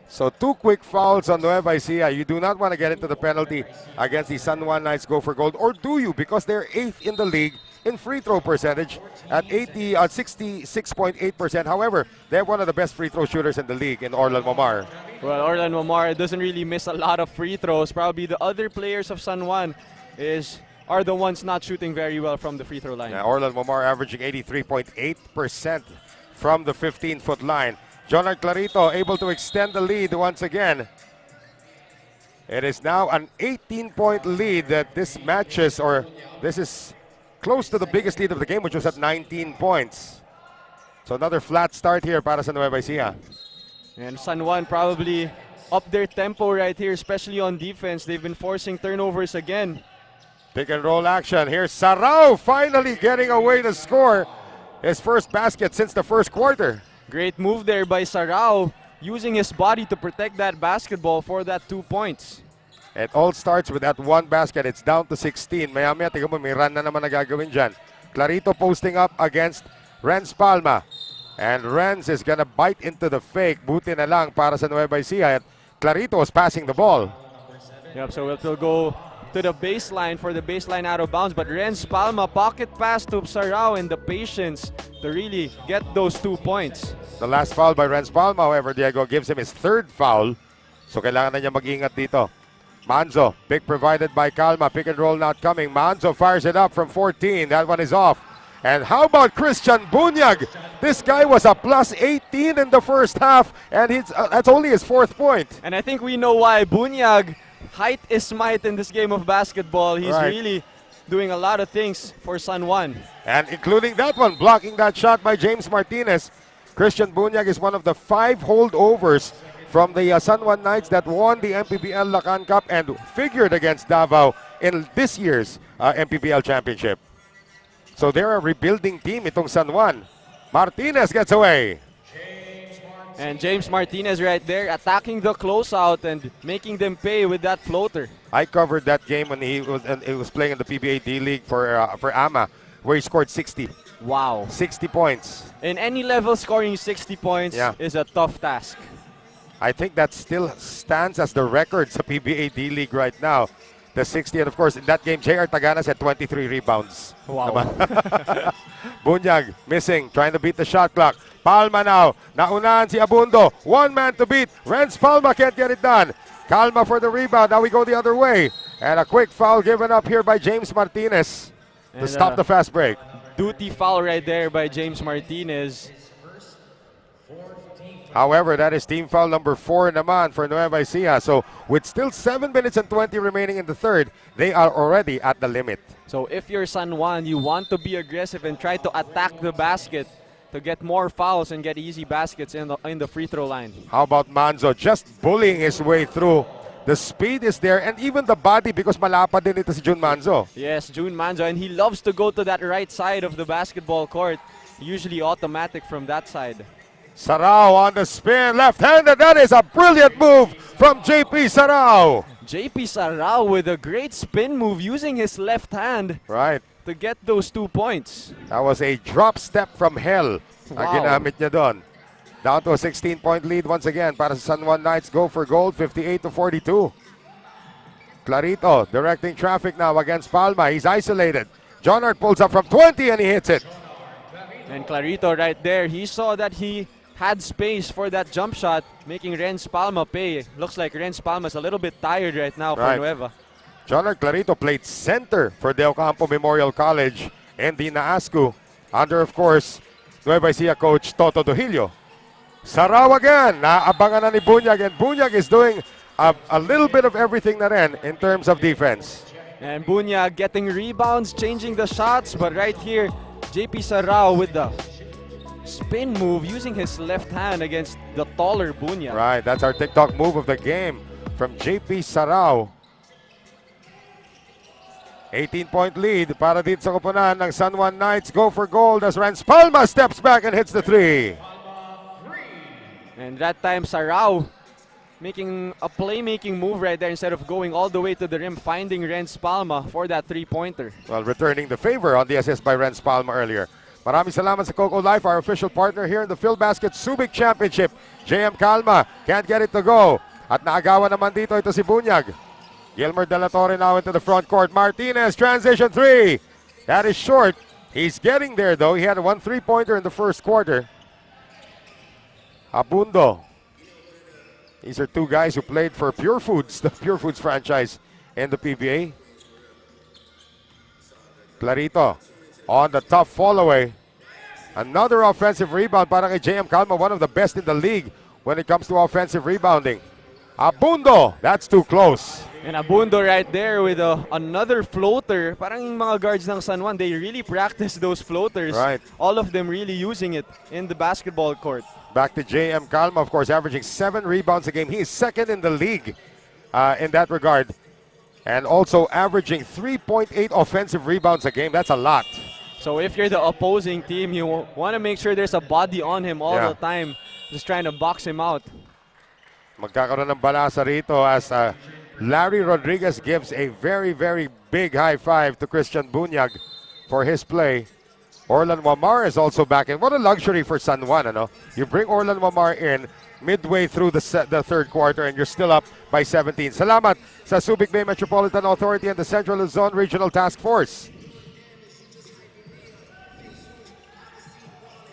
Speaker 2: So 2 quick fouls on Nueva Ecija. You do not want to get into the penalty against the San Juan Knights Go for Gold. Or do you? Because they're 8th in the league in free throw percentage at 66.8%. However, they have one of the best free throw shooters in the league in Orlan Momar.
Speaker 3: Well, Orlan Momar doesn't really miss a lot of free throws. Probably the other players of San Juan are the ones not shooting very well from the free throw line.
Speaker 2: Orlan Momar averaging 83.8% from the 15-foot line. Jonard Clarito able to extend the lead once again. It is now an 18-point lead that this matches, or this is close to the biggest lead of the game, which was at 19 points. So another flat start here para sa Nueva Ecija.
Speaker 3: And San Juan probably up their tempo right here, especially on defense. They've been forcing turnovers again.
Speaker 2: Pick and roll action. Here's Sarao finally getting away to score his first basket since the first quarter.
Speaker 3: Great move there by Sarao, using his body to protect that basketball for that 2 points.
Speaker 2: It all starts with that 1 basket. It's down to 16. Maya-maya, tingnan mo, may run na naman na gagawin dyan. Clarito posting up against Renz Palma. And Renz is gonna bite into the fake. Buti na lang para sa Nueva Ecija. Clarito is passing the ball.
Speaker 3: Yep, so it will go to the baseline for the baseline out of bounds. But Renz Palma, pocket pass to Sarao, and the patience to really get those 2 points.
Speaker 2: The last foul by Renz Palma, however, Diego gives him his third foul. So kailangan na niya mag-ingat dito. Manzo, pick provided by Calma. Pick and roll not coming. Manzo fires it up from 14. That one is off. And how about Christian Bunyag? This guy was a plus 18 in the first half, and that's only his 4th point.
Speaker 3: And I think we know why. Bunyag, height is might in this game of basketball. He's really doing a lot of things for San Juan.
Speaker 2: And including that one, blocking that shot by James Martinez. Christian Bunyag is one of the 5 holdovers from the San Juan Knights that won the MPBL Lacan Cup and figured against Davao in this year's MPBL Championship. So they're a rebuilding team, itong San Juan. Martinez gets away.
Speaker 3: And James Martinez right there attacking the closeout and making them pay with that floater.
Speaker 2: I covered that game when he was playing in the PBA D-League for AMA, where he scored 60.
Speaker 3: Wow.
Speaker 2: 60 points.
Speaker 3: In any level, scoring 60 points is a tough task.
Speaker 2: I think that still stands as the record sa PBA D-League right now. The 60, and of course, in that game, J.R. Taganas had 23 rebounds.
Speaker 3: Wow.
Speaker 2: Bunyag missing, trying to beat the shot clock. Palma now, naunahan si Abundo. 1 man to beat. Renz Palma can't get it done. Calma for the rebound. Now we go the other way. And a quick foul given up here by James Martinez to stop the fast break.
Speaker 3: Duty foul right there by James Martinez.
Speaker 2: However, that is team foul number 4 naman for Nueva Ecija. So with still 7 minutes and 20 remaining in the third, they are already at the limit.
Speaker 3: So if you're San Juan, you want to be aggressive and try to attack the basket to get more fouls and get easy baskets in the free throw line.
Speaker 2: How about Manzo just bullying his way through? The speed is there and even the body because malapad din ito si Jun Manzo.
Speaker 3: Yes, Jun Manzo, and he loves to go to that right side of the basketball court. Usually automatic from that side.
Speaker 2: Sarao on the spin, left-handed. That is a brilliant move from JP Sarao.
Speaker 3: JP Sarao with a great spin move using his left hand to get those 2 points.
Speaker 2: That was a drop step from hell na
Speaker 3: Wow.
Speaker 2: ginamit niya doon. Down to a 16-point lead once again para sa San Juan Knights. Go for gold, 58-42. Clarito directing traffic now against Palma. He's isolated. Johnart pulls up from 20 and he hits it.
Speaker 3: And Clarito right there, he saw that he had space for that jump shot, making Renz Palma pay. Looks like Renz Palma's a little bit tired right now for Nueva.
Speaker 2: Johnart Clarito played center for Del Campo Memorial College and the Naascu under, of course, Nueva Ecija coach Toto Dohilio. Sarao again, naabangan na ni Bunyag, and Bunyag is doing a little bit of everything na rin in terms of defense.
Speaker 3: And Bunyag getting rebounds, changing the shots, but right here, JP Sarao with the spin move using his left hand against the taller Bunyag.
Speaker 2: Right, that's our TikTok move of the game from JP Sarao. 18-point lead para dito sa koponan ng San Juan Knights. Go for gold as Renz Palma steps back and hits the 3.
Speaker 3: And that time Sarao making a playmaking move right there instead of going all the way to the rim, finding Renz Palma for that 3-pointer.
Speaker 2: Well, returning the favor on the assist by Renz Palma earlier. Maraming salamat sa Coco Life, our official partner here in the PhilBasket Subic Championship. JM Calma can't get it to go. At naagawan naman dito ito si Bunyag. Gilmer De La Torre now into the front court. Martinez, transition 3. That is short. He's getting there though. He had a 1 3-pointer in the first quarter. Abundo. These are 2 guys who played for Pure Foods, the Pure Foods franchise in the PBA. Clarito on the tough fall away. Another offensive rebound para kay JM Calma, one of the best in the league when it comes to offensive rebounding. Abundo, that's too close.
Speaker 3: And Abundo right there with another floater. Parang yung mga guards ng San Juan, they really practice those floaters.
Speaker 2: Right.
Speaker 3: All of them really using it in the basketball court.
Speaker 2: Back to JM Calma, of course, averaging 7 rebounds a game. He is second in the league in that regard. And also averaging 3.8 offensive rebounds a game. That's a lot.
Speaker 3: So if you're the opposing team, you want to make sure there's a body on him all the time. Just trying to box him out.
Speaker 2: Magkakaroon ng balasa rito as Larry Rodriguez gives a very, very big high five to Christian Bunyag for his play. Orlan Wamar is also back in. What a luxury for San Juan, ano? You bring Orlan Wamar in midway through the third quarter and you're still up by 17. Salamat sa Subic Bay Metropolitan Authority and the Central Luzon Regional Task Force.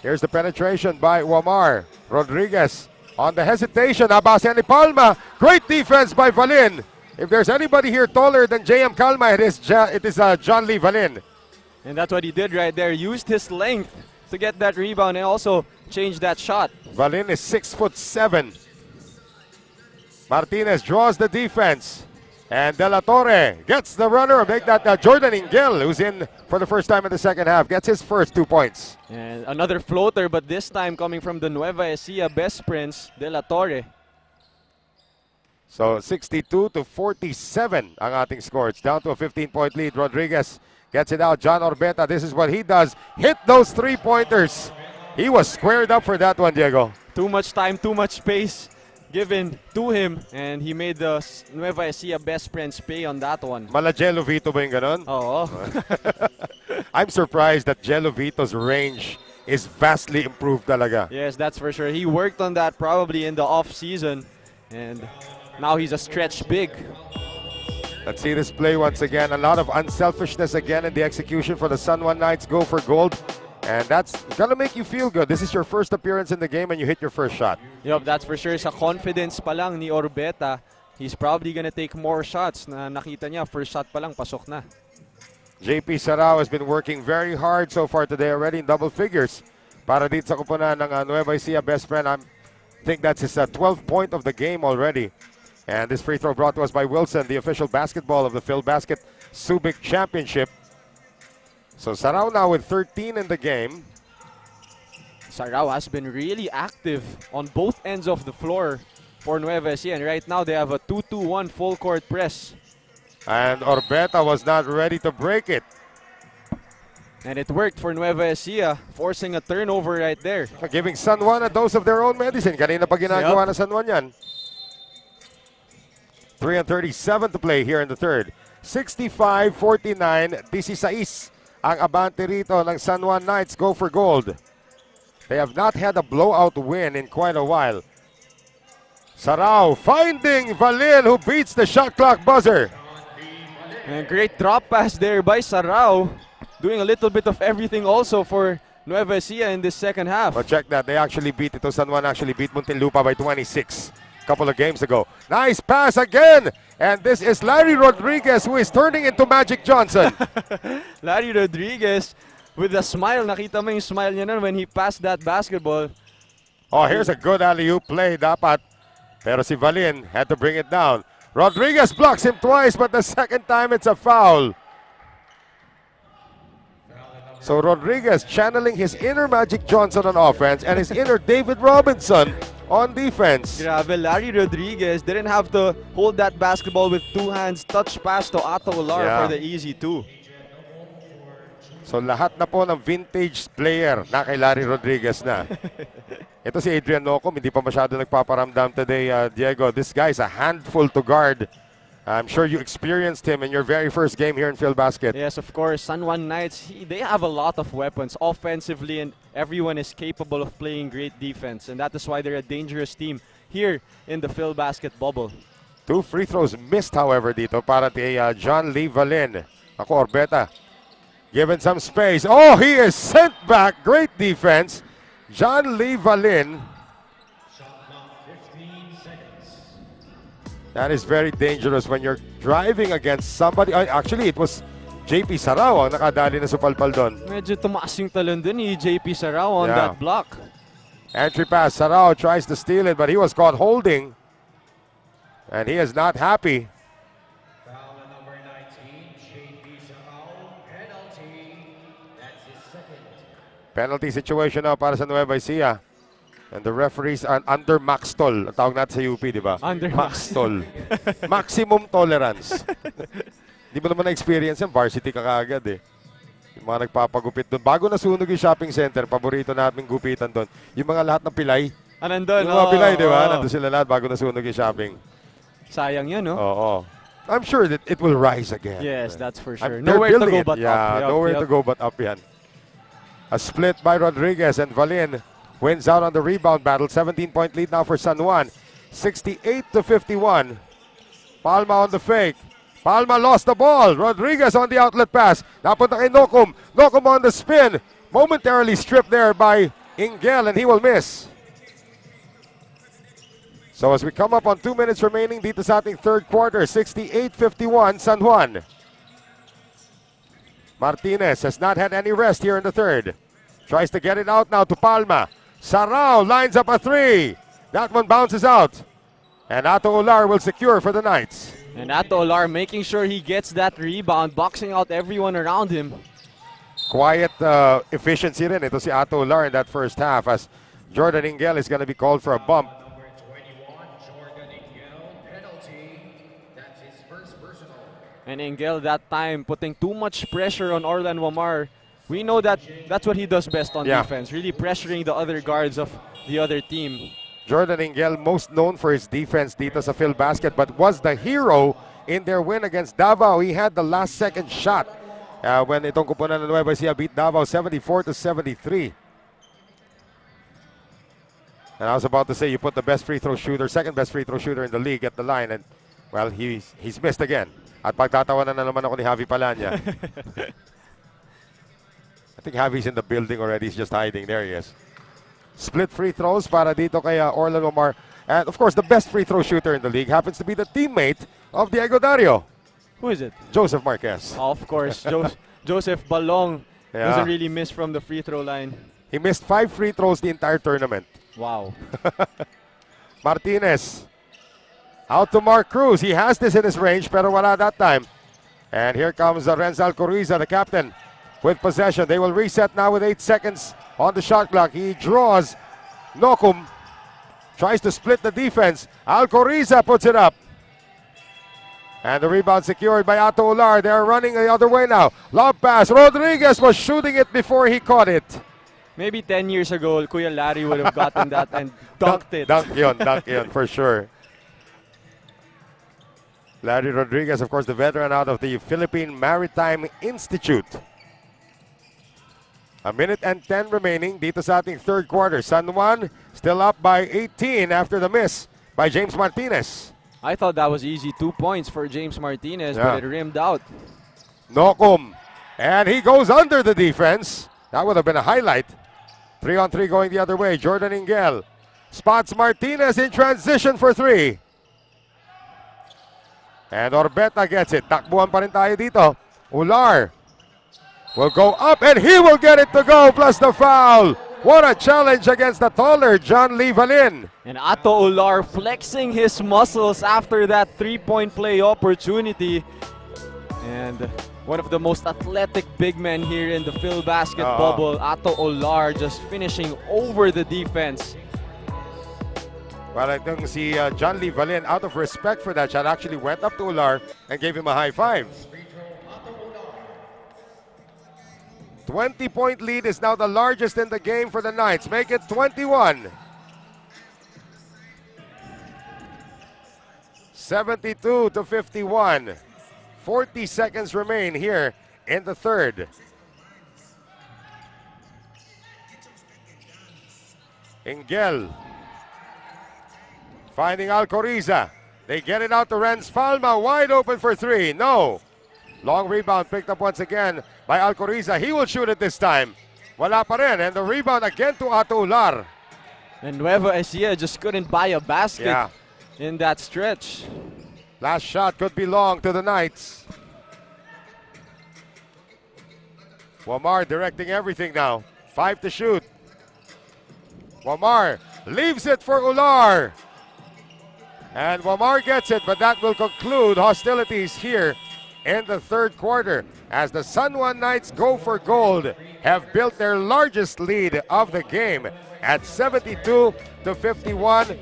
Speaker 2: Here's the penetration by Wamar. Rodriguez on the hesitation. Abasia ni Palma. Great defense by Valin. If there's anybody here taller than JM Calma, it is John Lee Valin.
Speaker 3: And that's what he did right there. Used his length to get that rebound and also change that shot.
Speaker 2: Valin is 6'7". Martinez draws the defense. And De La Torre gets the runner. Make that Jordan Ingel, who's in for the first time in the second half, gets his first 2 points.
Speaker 3: And another floater, but this time coming from the Nueva Ecija Bespren, De La Torre.
Speaker 2: So 62-47 ang ating score. It's down to a 15-point lead. Rodriguez gets it out. John Orbeta, this is what he does. Hit those three-pointers. He was squared up for that one, Diego.
Speaker 3: Too much time, too much space given to him, and he made the Nueva Ecija Bespren pay on that one.
Speaker 2: Mala Jello Vito ba yung ganon?
Speaker 3: Oo.
Speaker 2: I'm surprised that Jello Vito's range is vastly improved talaga.
Speaker 3: Yes, that's for sure. He worked on that probably in the off-season, and now he's a stretch big.
Speaker 2: Let's see this play once again. A lot of unselfishness again in the execution for the San Juan Knights. Go for gold. And that's gonna make you feel good. This is your first appearance in the game and you hit your first shot.
Speaker 3: Yup, that's for sure. Sa confidence pa lang ni Orbeta, he's probably gonna take more shots. Na nakita niya, first shot pa lang, pasok na.
Speaker 2: JP Sarao has been working very hard so far today, already in double figures. Para dito sa kupunan ng Nueva Ecija Bespren. I think that's his 12th point of the game already. And this free throw brought to us by Wilson, the official basketball of the PhilBasket Subic Championship. So Sarao now with 13 in the game.
Speaker 3: Sarao has been really active on both ends of the floor for Nueva Ecija. And right now they have a 2-2-1 full court press.
Speaker 2: And Orbeta was not ready to break it.
Speaker 3: And it worked for Nueva Ecija, forcing a turnover right there.
Speaker 2: Giving San Juan a dose of their own medicine. Kanina pa ginagawa na San Juan yan. 3:37 to play here in the third. 65-49, 16 ang abante rito ng San Juan Knights. Go for gold. They have not had a blowout win in quite a while. Sarao finding Valin, who beats the shot clock buzzer.
Speaker 3: And great drop pass there by Sarao. Doing a little bit of everything also for Nueva Ecija in this second half.
Speaker 2: But check that, they actually beat ito. San Juan actually beat Muntinlupa by 26 a couple of games ago. Nice pass again. And this is Larry Rodriguez, who is turning into Magic Johnson.
Speaker 3: Larry Rodriguez with a smile. Nakita mo yung smile niya nun when he passed that basketball.
Speaker 2: Oh, here's a good alley-oop play dapat. Pero si Valin had to bring it down. Rodriguez blocks him twice, but the second time it's a foul. So Rodriguez channeling his inner Magic Johnson on offense and his inner David Robinson on defense.
Speaker 3: Grabe, Larry Rodriguez didn't have to hold that basketball with two hands. Touch pass to Otto Ular for the easy two.
Speaker 2: So lahat na po ng vintage player na kay Larry Rodriguez na. Ito si Adrian Nocom, hindi pa masyado nagpaparamdam today, Diego. This guy is a handful to guard. I'm sure you experienced him in your very first game here in PhilBasket.
Speaker 3: Yes, of course. San Juan Knights, they have a lot of weapons offensively, and everyone is capable of playing great defense. And that is why they're a dangerous team here in the PhilBasket bubble.
Speaker 2: 2 free throws missed, however, dito para kay John Lee Valin. Ako, Orbeta, given some space. Oh, he is sent back. Great defense. John Lee Valin. That is very dangerous when you're driving against somebody. Actually, it was JP Sarao ang nakadali na supalpal doon.
Speaker 3: Medyo tumaas yung talon dun ni JP Sarao on that block.
Speaker 2: Entry pass. Sarao tries to steal it, but he was caught holding. And he is not happy.
Speaker 5: Foul on number 19, JP Sarao, penalty. That's his second.
Speaker 2: Penalty situation now para sa Nueva Ecija. And the referees are under Maxtol. Ang tawag natin sa UP, di ba?
Speaker 3: Under
Speaker 2: Maxtol. Maximum tolerance. Di mo naman na-experience yan, varsity ka kaagad eh. Yung mga nagpapagupit doon. Bago nasunog yung shopping center, paborito namin gupitan doon. Yung mga lahat ng pilay.
Speaker 3: Nandun.
Speaker 2: Yung mga pilay, di ba? Nandun sila lahat bago nasunog yung shopping.
Speaker 3: Sayang yun, no?
Speaker 2: Oo. I'm sure that it will rise again.
Speaker 3: Yes, that's for sure.
Speaker 2: They're
Speaker 3: Nowhere to
Speaker 2: building
Speaker 3: go
Speaker 2: it.
Speaker 3: but up.
Speaker 2: Nowhere to go but up yan. A split by Rodriguez, and Valin wins out on the rebound battle. 17-point lead now for San Juan. 68-51. Palma on the fake. Palma lost the ball. Rodriguez on the outlet pass. Napunta kay Nokum. Nokum on the spin. Momentarily stripped there by Ingel, and he will miss. So as we come up on 2 minutes remaining dito sa ating third quarter, 68-51 San Juan. Martinez has not had any rest here in the third. Tries to get it out now to Palma. Sarao lines up a three. That one bounces out. And Ato Olar will secure for the Knights.
Speaker 3: And Ato Olar making sure he gets that rebound, boxing out everyone around him.
Speaker 2: Quiet efficiency rin ito si Ato Olar in that first half, as Jordan Ingel is going to be called for a bump.
Speaker 5: Number 21, Jordan Ingel, penalty. That's his first personal.
Speaker 3: And Ingel that time putting too much pressure on Orlan Wamar. We know that that's what he does best on defense, really pressuring the other guards of the other team.
Speaker 2: Jordan Ingel, most known for his defense dito sa Phil Basket, but was the hero in their win against Davao. He had the last second shot when itong kupunan ng Nueva Ecija beat Davao 74-73. And I was about to say, you put the best free throw shooter, second best free throw shooter in the league at the line, and well, he's missed again. At pagtatawanan na naman ako ni Javi Palanya. I think Javi's in the building already. He's just hiding. There he is. Split free throws para dito kay Orlan Omar. And of course, the best free throw shooter in the league happens to be the teammate of Diego Dario.
Speaker 3: Who is it?
Speaker 2: Joseph Marquez.
Speaker 3: Of course, Joseph Balong doesn't really miss from the free throw line.
Speaker 2: He missed 5 free throws the entire tournament.
Speaker 3: Wow.
Speaker 2: Martinez. Out to Mark Cruz. He has this in his range, pero wala that time. And here comes Renzal Coriza, the captain, with possession. They will reset now with 8 seconds on the shot clock. He draws. Nokum tries to split the defense. Alcoriza puts it up. And the rebound secured by Ato Olar. They're running the other way now. Lob pass. Rodriguez was shooting it before he caught it.
Speaker 3: Maybe 10 years ago, Kuya Larry would have gotten that and dunked it.
Speaker 2: Dunk yun, for sure. Larry Rodriguez, of course, the veteran out of the Philippine Maritime Institute. 1 minute and 10 remaining dito sa ating third quarter. San Juan still up by 18 after the miss by James Martinez.
Speaker 3: I thought that was easy 2 points for James Martinez, but it rimmed out.
Speaker 2: Nokum, and he goes under the defense. That would have been a highlight. 3-on-3 going the other way. Jordan Ingel spots Martinez in transition for 3. And Orbeta gets it. Takbuhan pa rin tayo dito. Ular will go up, and he will get it to go, plus the foul. What a challenge against the taller John Lee Valin.
Speaker 3: And Ato Olar flexing his muscles after that three-point play opportunity. And one of the most athletic big men here in the Phil Basket bubble, Ato Olar, just finishing over the defense.
Speaker 2: Well, I think si John Lee Valin, out of respect for that shot, actually went up to Ular and gave him a high five. 20-point lead is now the largest in the game for the Knights. Make it 21. 72-51. 40 seconds remain here in the third. Ingel finding Alcoriza. They get it out to Renz Palma, wide open for 3. No. Long rebound picked up once again by Alcoriza. He will shoot it this time. Wala pa rin. And the rebound again to Ato Ular.
Speaker 3: And Nueva Ecija just couldn't buy a basket in that stretch.
Speaker 2: Last shot could belong to the Knights. Wamar directing everything now. 5 to shoot. Wamar leaves it for Ular. And Wamar gets it, but that will conclude hostilities here in the third quarter as the San Juan Knights go for gold, have built their largest lead of the game at 72-51.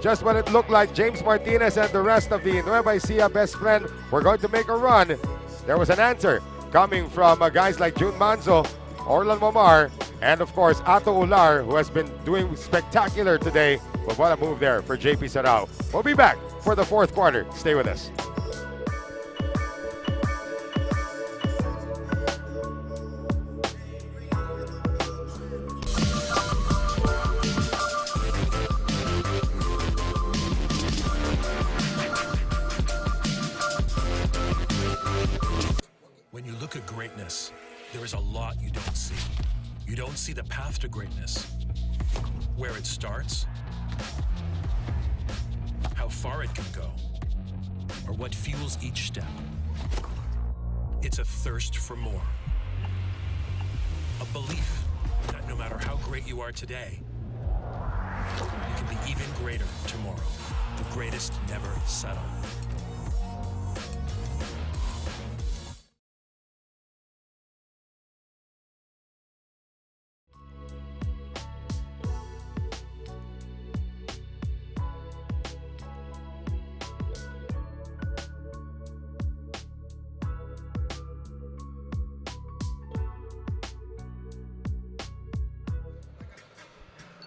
Speaker 2: Just when it looked like James Martinez and the rest of the Nueva Ecija Bespren were going to make a run, there was an answer coming from guys like June Manzo, Orlan Wamar, and of course Ato Ular, who has been doing spectacular today. But what a move there for JP Sarao. We'll be back for the fourth quarter. Stay with us.
Speaker 1: You don't see the path to greatness, where it starts, how far it can go, or what fuels each step. It's a thirst for more. A belief that no matter how great you are today, you can be even greater tomorrow. The greatest never settle.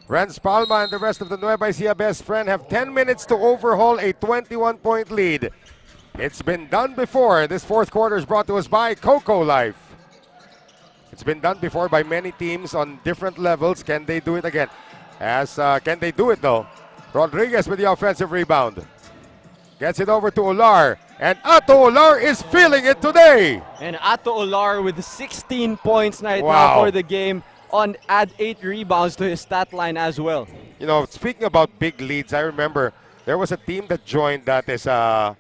Speaker 2: Renz Palma and the rest of the Nueva Ecija Bespren have 10 minutes to overhaul a 21-point lead. It's been done before. This fourth quarter is brought to us by Coco Life. It's been done before by many teams on different levels. Can they do it again? Can they do it though? Rodriguez with the offensive rebound. Gets it over to Olar. And Ato Olar is feeling it today.
Speaker 3: And Ato Olar with 16 points right
Speaker 2: Wow.
Speaker 3: now for the game. Add 8 rebounds to his stat line as well.
Speaker 2: You know, speaking about big leads, I remember there was a team that joined that is a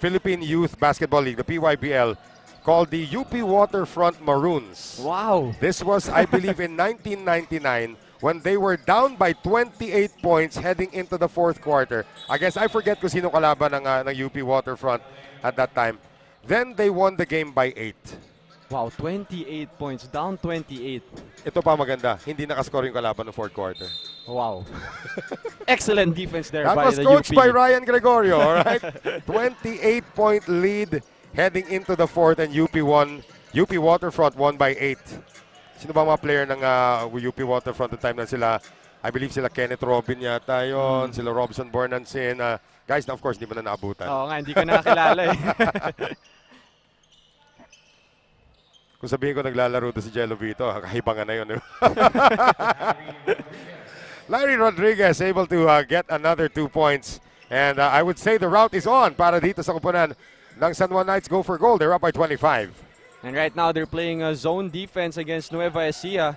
Speaker 2: Philippine Youth Basketball League, the PYBL, called the UP Waterfront Maroons.
Speaker 3: Wow.
Speaker 2: This was, I believe, in 1999 when they were down by 28 points heading into the fourth quarter. I guess I forget kung sino kalaban ng UP Waterfront at that time. Then they won the game by 8.
Speaker 3: Wow, 28 points, down 28.
Speaker 2: Ito pa maganda, hindi nakascore yung kalaban ng fourth quarter.
Speaker 3: Wow. Excellent defense there
Speaker 2: That
Speaker 3: by
Speaker 2: was
Speaker 3: the
Speaker 2: coached
Speaker 3: UP.
Speaker 2: by Ryan Gregorio, all right? 28-point lead heading into the fourth, and UP Waterfront won by 8. Sino ba mga player ng UP Waterfront the time na sila? I believe sila Kenneth Robin yata yun, sila Robson Bornansin. Guys, na of course, hindi mo na naabutan.
Speaker 3: Oo nga, hindi ka nakakilala eh.
Speaker 2: Kung sabihin ko naglalaro to si Jello Vito, kahibangan na yun. Larry Rodriguez able to get another 2 points. And I would say the route is on para dito sa kupunan ng San Juan Knights. Go for goal. They're up by 25.
Speaker 3: And right now they're playing a zone defense against Nueva Ecija.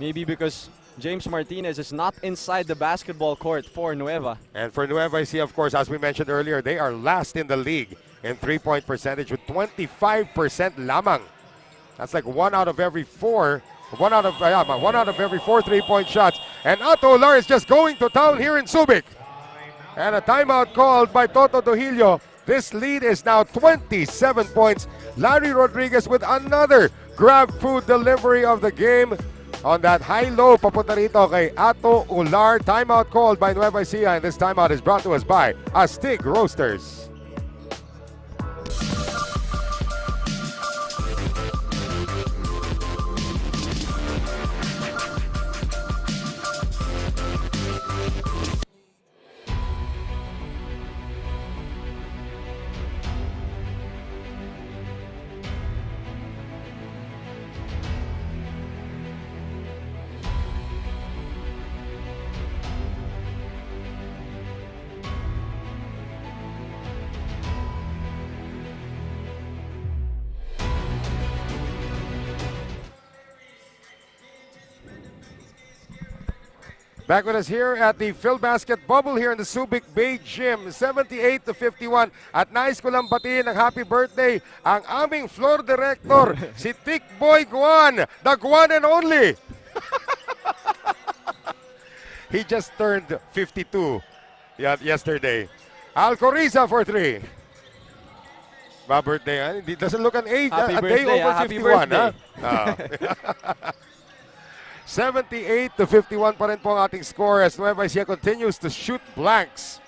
Speaker 3: Maybe because James Martinez is not inside the basketball court for Nueva.
Speaker 2: And for Nueva Ecija, of course, as we mentioned earlier, they are last in the league in three-point percentage with 25% lamang. That's like one out of every four three-point shots. And Ato Olar is just going to town here in Subic. And a timeout called by Toto Dohilio. This lead is now 27 points. Larry Rodriguez with another grab food delivery of the game on that high-low papunta rito kay Ato Olar. Timeout called by Nueva Ecija, and this timeout is brought to us by Astig Roasters. Back with us here at the Phil Basket Bubble here in the Subic Bay Gym. 78-51. At nais ko lang batiin ng happy birthday ang aming floor director, si Tick Boy Guan, the Guan and only. He just turned 52 yesterday. Alcoriza for 3. My birthday, it doesn't look an age,
Speaker 3: Happy
Speaker 2: a day
Speaker 3: birthday,
Speaker 2: over
Speaker 3: happy
Speaker 2: 51.
Speaker 3: birthday.
Speaker 2: Huh? 78-51 pa rin po ang ating score as Nueva Ecija continues to shoot blanks.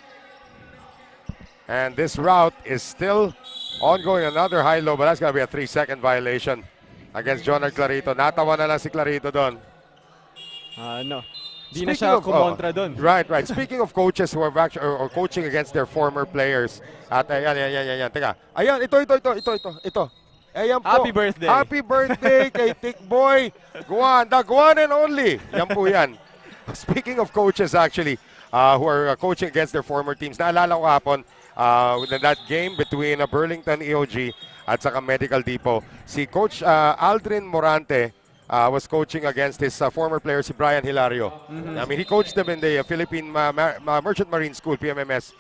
Speaker 2: And this route is still ongoing. Another high-low, but that's going to be a 3-second violation against Jonard Clarito. Natawa na lang si Clarito doon.
Speaker 3: No. Di na siya kumontra doon.
Speaker 2: Right. Speaking of coaches who are actually, or coaching against their former players. At ayan. Teka. Ayan, ito. Ayan po.
Speaker 3: Happy birthday.
Speaker 2: Happy birthday kay Tick Boy Guan, the Guan and only. Yan po yan. Speaking of coaches actually, who are coaching against their former teams, naalala ko hapon in that game between Burlington EOG at saka Medical Depot, si Coach Aldrin Morante was coaching against his former player, si Brian Hilario. I mean, he coached them in the Philippine Merchant Marine School, PMMS.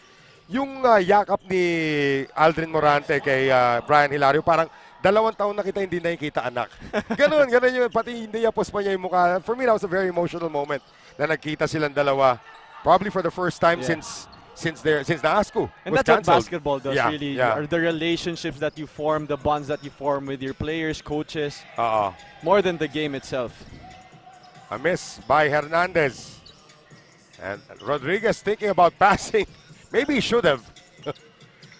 Speaker 2: Yung yakap ni Aldrin Morante kay Brian Hilario, parang 2 taon na kita hindi nakikita anak. Ganun yung pati hindi yapos pa niya yung mukha. For me, that was a very emotional moment na nagkita silang dalawa. Probably for the first time since the ASCO
Speaker 3: and
Speaker 2: was
Speaker 3: that's what
Speaker 2: canceled.
Speaker 3: basketball does, really. Are the relationships that you form, the bonds that you form with your players, coaches, more than the game itself.
Speaker 2: A miss by Hernandez. And Rodriguez thinking about passing. Maybe he should have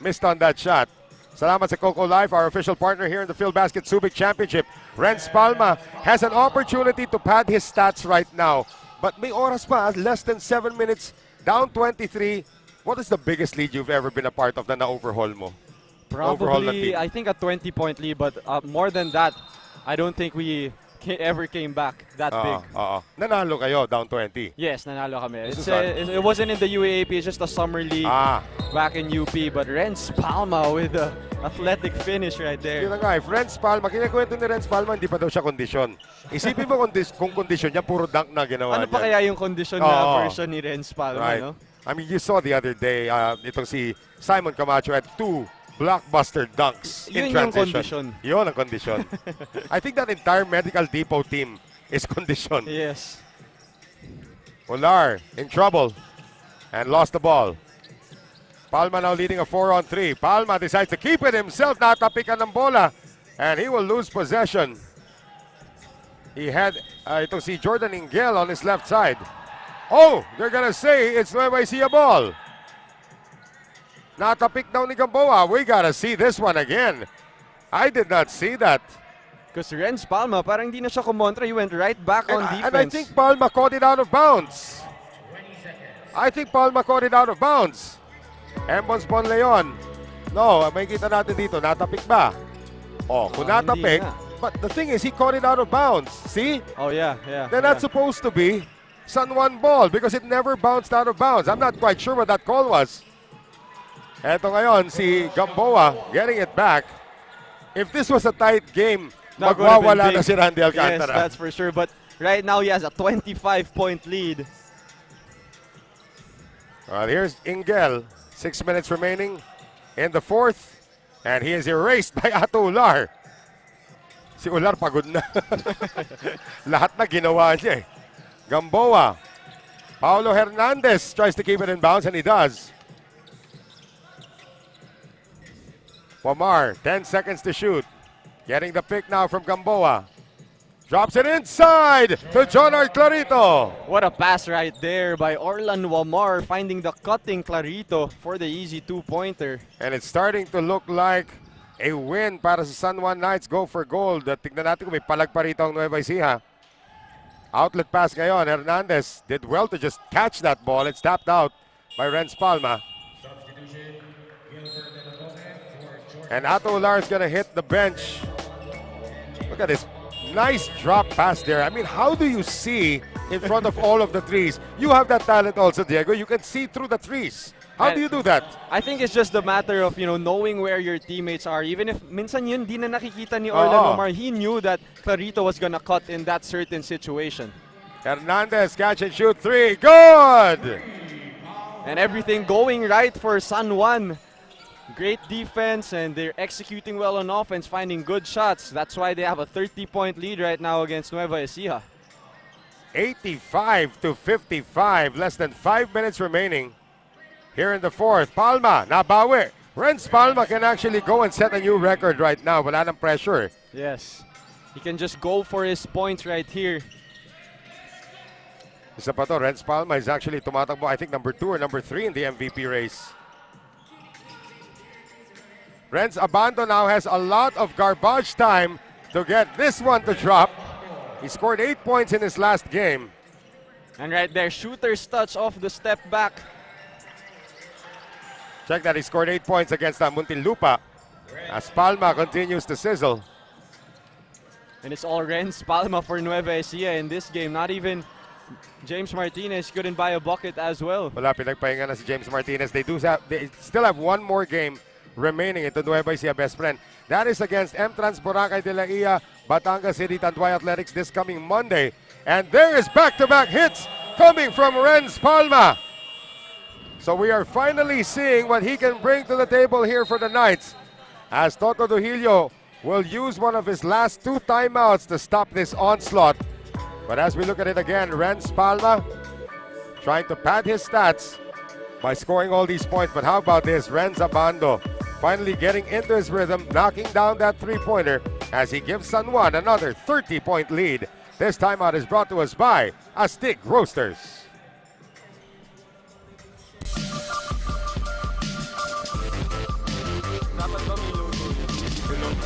Speaker 2: missed on that shot. Salamat sa Coco Life, our official partner here in the Field Basket Subic Championship. Renz Palma has an opportunity to pad his stats right now. But may oras pa, less than 7 minutes, down 23. What is the biggest lead you've ever been a part of na na-overhaul mo?
Speaker 3: Probably, I think a 20-point lead, but more than that, I don't think we ever came back that big.
Speaker 2: Nanalo kayo, down 20.
Speaker 3: Yes, nanalo kami. It wasn't in the UAAP, it's just a summer league back in UP. But Renz Palma with the athletic finish right there.
Speaker 2: Yun na nga, if Renz Palma, kinakwento ni Renz Palma, hindi pa daw siya kondisyon. Isipin mo kung kondisyon niya, puro dunk na ginawa
Speaker 3: niya. Ano pa kaya yung kondisyon na version ni Renz Palma,
Speaker 2: right.
Speaker 3: No?
Speaker 2: I mean, you saw the other day, itong si Simon Camacho had 2 blockbuster dunks in transition. Yun ang kondisyon. I think that entire Medical Depot team is conditioned.
Speaker 3: Yes.
Speaker 2: Ular in trouble and lost the ball. Palma now leading a 4-on-3. Palma decides to keep it himself. Natapikan ng bola and he will lose possession. He had itong si Jordan Ingel on his left side. Oh, they're gonna say it's Nueva Ecija ball. Natapik daw ni Gamboa. We gotta see this one again. I did not see that.
Speaker 3: Because Renz Palma, parang hindi na siya kumontra. He went right back on defense.
Speaker 2: And I think Palma caught it out of bounds. Embons Bonleon. No, may kita natin dito. Natapik ba? Oh, kung natapik. But the thing is, he caught it out of bounds. See?
Speaker 3: Oh, yeah.
Speaker 2: They're not supposed to be San Juan ball because it never bounced out of bounds. I'm not quite sure what that call was. Eto ngayon, si Gamboa getting it back. If this was a tight game, magwawala na si Randy Alcantara.
Speaker 3: Yes, that's for sure. But right now, he has a 25-point lead.
Speaker 2: Well, here's Ingel. 6 minutes remaining in the fourth. And he is erased by Ato Ular. Si Ular pagod na. Lahat na ginawa niya eh. Gamboa. Paulo Hernandez tries to keep it in bounds and he does. Wamar, 10 seconds to shoot. Getting the pick now from Gamboa. Drops it inside to Jonard Clarito.
Speaker 3: What a pass right there by Orlan Wamar, finding the cutting Clarito for the easy 2-pointer.
Speaker 2: And it's starting to look like a win para sa San Juan Knights. Go for gold. Tignan natin kung may palag pa rito ang Nueva Ecija. Outlet pass ngayon. Hernandez did well to just catch that ball. It's tapped out by Renz Palma. And Ato Ular is going to hit the bench. Look at this nice drop pass there. I mean, how do you see in front of all of the trees? You have that talent also, Diego. You can see through the trees. How do you do that?
Speaker 3: I think it's just a matter of, knowing where your teammates are. Even if minsan yun, di na nakikita ni Orlan Wamar, he knew that Clarito was going to cut in that certain situation.
Speaker 2: Hernandez, catch and shoot 3. Good!
Speaker 3: And everything going right for San Juan. Great defense, and they're executing well on offense, finding good shots. That's why they have a 30-point lead right now against Nueva Ecija.
Speaker 2: 85-55, less than 5 minutes remaining here in the fourth. Palma, nabawi. Renz Palma can actually go and set a new record right now. Wala nang pressure.
Speaker 3: Yes. He can just go for his points right here.
Speaker 2: Isa pa to, Renz Palma is actually tumatakbo, I think, number 2 or number 3 in the MVP race. Renz Abando now has a lot of garbage time to get this one to drop. He scored 8 points in his last game.
Speaker 3: And right there, shooter's touch off the step back.
Speaker 2: Check that, he scored 8 points against Muntinlupa as Palma continues to sizzle.
Speaker 3: And it's all Renz Palma for Nueva Ecija in this game. Not even James Martinez couldn't buy a bucket as well.
Speaker 2: Wala, pinagpahinga na si James Martinez. They still have one more game remaining into Nueva Ecija Bespren. That is against M-Trans Boracay de la Ia, Batangas City Tanduay Athletics this coming Monday. And there is back-to-back hits coming from Renz Palma. So we are finally seeing what he can bring to the table here for the Knights, as Toto Duhilio will use one of his last 2 timeouts to stop this onslaught. But as we look at it again, Renz Palma trying to pad his stats by scoring all these points. But how about this? Renz Abando finally getting into his rhythm, knocking down that 3-pointer as he gives San Juan another 30-point lead. This timeout is brought to us by Astig Roasters.
Speaker 3: Dapat ba may logo yun?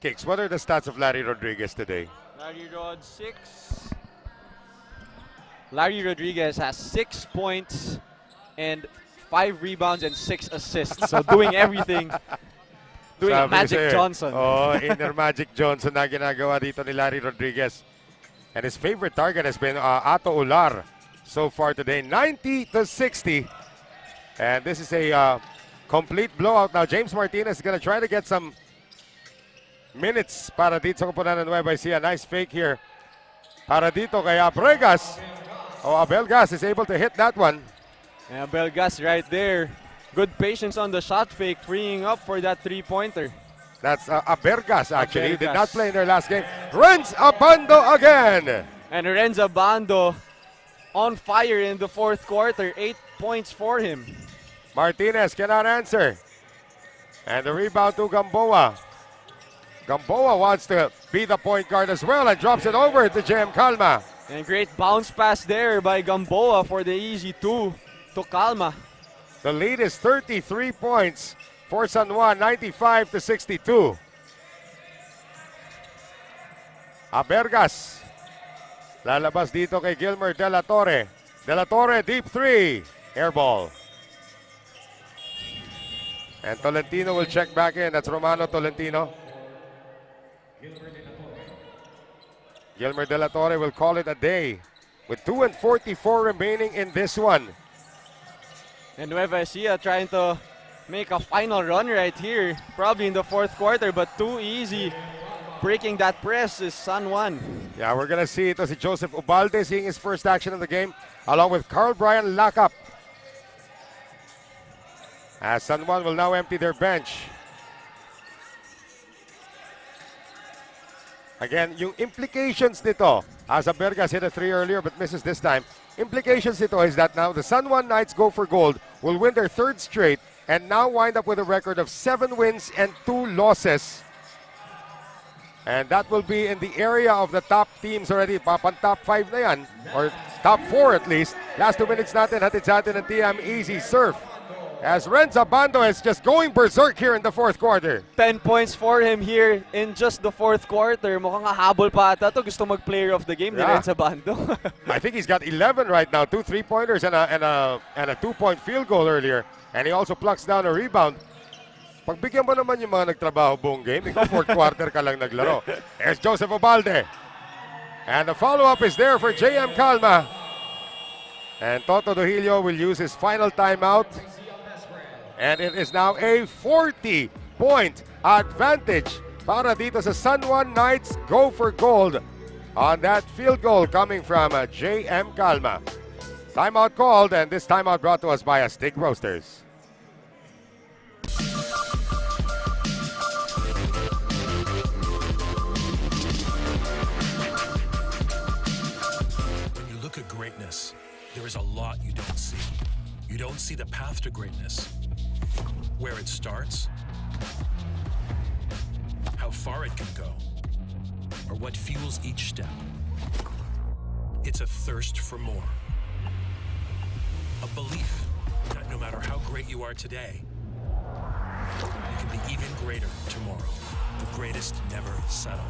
Speaker 2: Kicks, what are the stats of Larry Rodriguez today?
Speaker 3: Larry Rod 6. Larry Rodriguez has 6 points and 5 rebounds and 6 assists. So doing everything. Doing
Speaker 2: Sabi
Speaker 3: Magic
Speaker 2: sa'yo,
Speaker 3: Johnson.
Speaker 2: Oh, inner Magic Johnson na ginagawa dito ni Larry Rodriguez. And his favorite target has been Ato Ular so far today, 90-60. And this is a complete blowout. Now James Martinez is going to try to get some minutes para dito sa kupunan ng Nueva Ecija. Nice fake here para dito kay Abregas. Abelgas is able to hit that one.
Speaker 3: Yeah, Belgas right there. Good patience on the shot fake, freeing up for that 3-pointer.
Speaker 2: That's Abergas actually. Did
Speaker 3: Abergas.
Speaker 2: not play in their last game. Renz Abando again.
Speaker 3: And Renza Bando on fire in the 4th quarter. 8 points for him.
Speaker 2: Martinez cannot answer. And the rebound to Gamboa. Gamboa wants to be the point guard as well and drops it over to JM Calma.
Speaker 3: And great bounce pass there by Gamboa for the easy 2 to Calma.
Speaker 2: The lead is 33 points for San Juan, 95-62. Abergas. Lalabas dito kay Gilmer De La Torre. De La Torre, deep 3. Air ball. And Tolentino will check back in. That's Romano Tolentino. Gilmer De La Torre will call it a day with 2:44 remaining in this one.
Speaker 3: And Nueva Ecija trying to make a final run right here, probably in the 4th quarter, but too easy. Breaking that press is San Juan.
Speaker 2: Yeah, we're going to see it as Joseph Ubalde seeing his first action of the game, along with Carl Brian Lakap. As San Juan will now empty their bench. Again, yung implications nito, as Abergas hit a 3 earlier but misses this time, implications nito is that now the San Juan Knights go for gold, will win their 3rd straight, and now wind up with a record of 7 wins and 2 losses. And that will be in the area of the top teams already. Papan top 5 na yan, or top 4 at least. Last 2 minutes natin, hatid sa atin ng TM Easy Surf. As Renza Bando is just going berserk here in the 4th quarter.
Speaker 3: 10 points for him here in just the 4th quarter. Mukhang habol pa ata to. Gusto mag-player of the game ni Renza Bando.
Speaker 2: I think he's got 11 right now. 2 3-pointers and a 2-point field goal earlier. And he also plucks down a rebound. Pagbigyan mo naman yung mga nagtrabaho buong game. Ikaw 4th quarter ka lang naglaro. There's Joseph Ubalde. And the follow-up is there for JM Calma. And Toto Duhilio will use his final timeout. And it is now a 40-point advantage para dito sa San Juan Knights. Go for gold on that field goal coming from JM Calma. Timeout called, and this timeout brought to us by Astig Roasters.
Speaker 1: When you look at greatness, there is a lot you don't see. You don't see the path to greatness. Where it starts, how far it can go, or what fuels each step. It's a thirst for more. A belief that no matter how great you are today, you can be even greater tomorrow. The greatest never settle.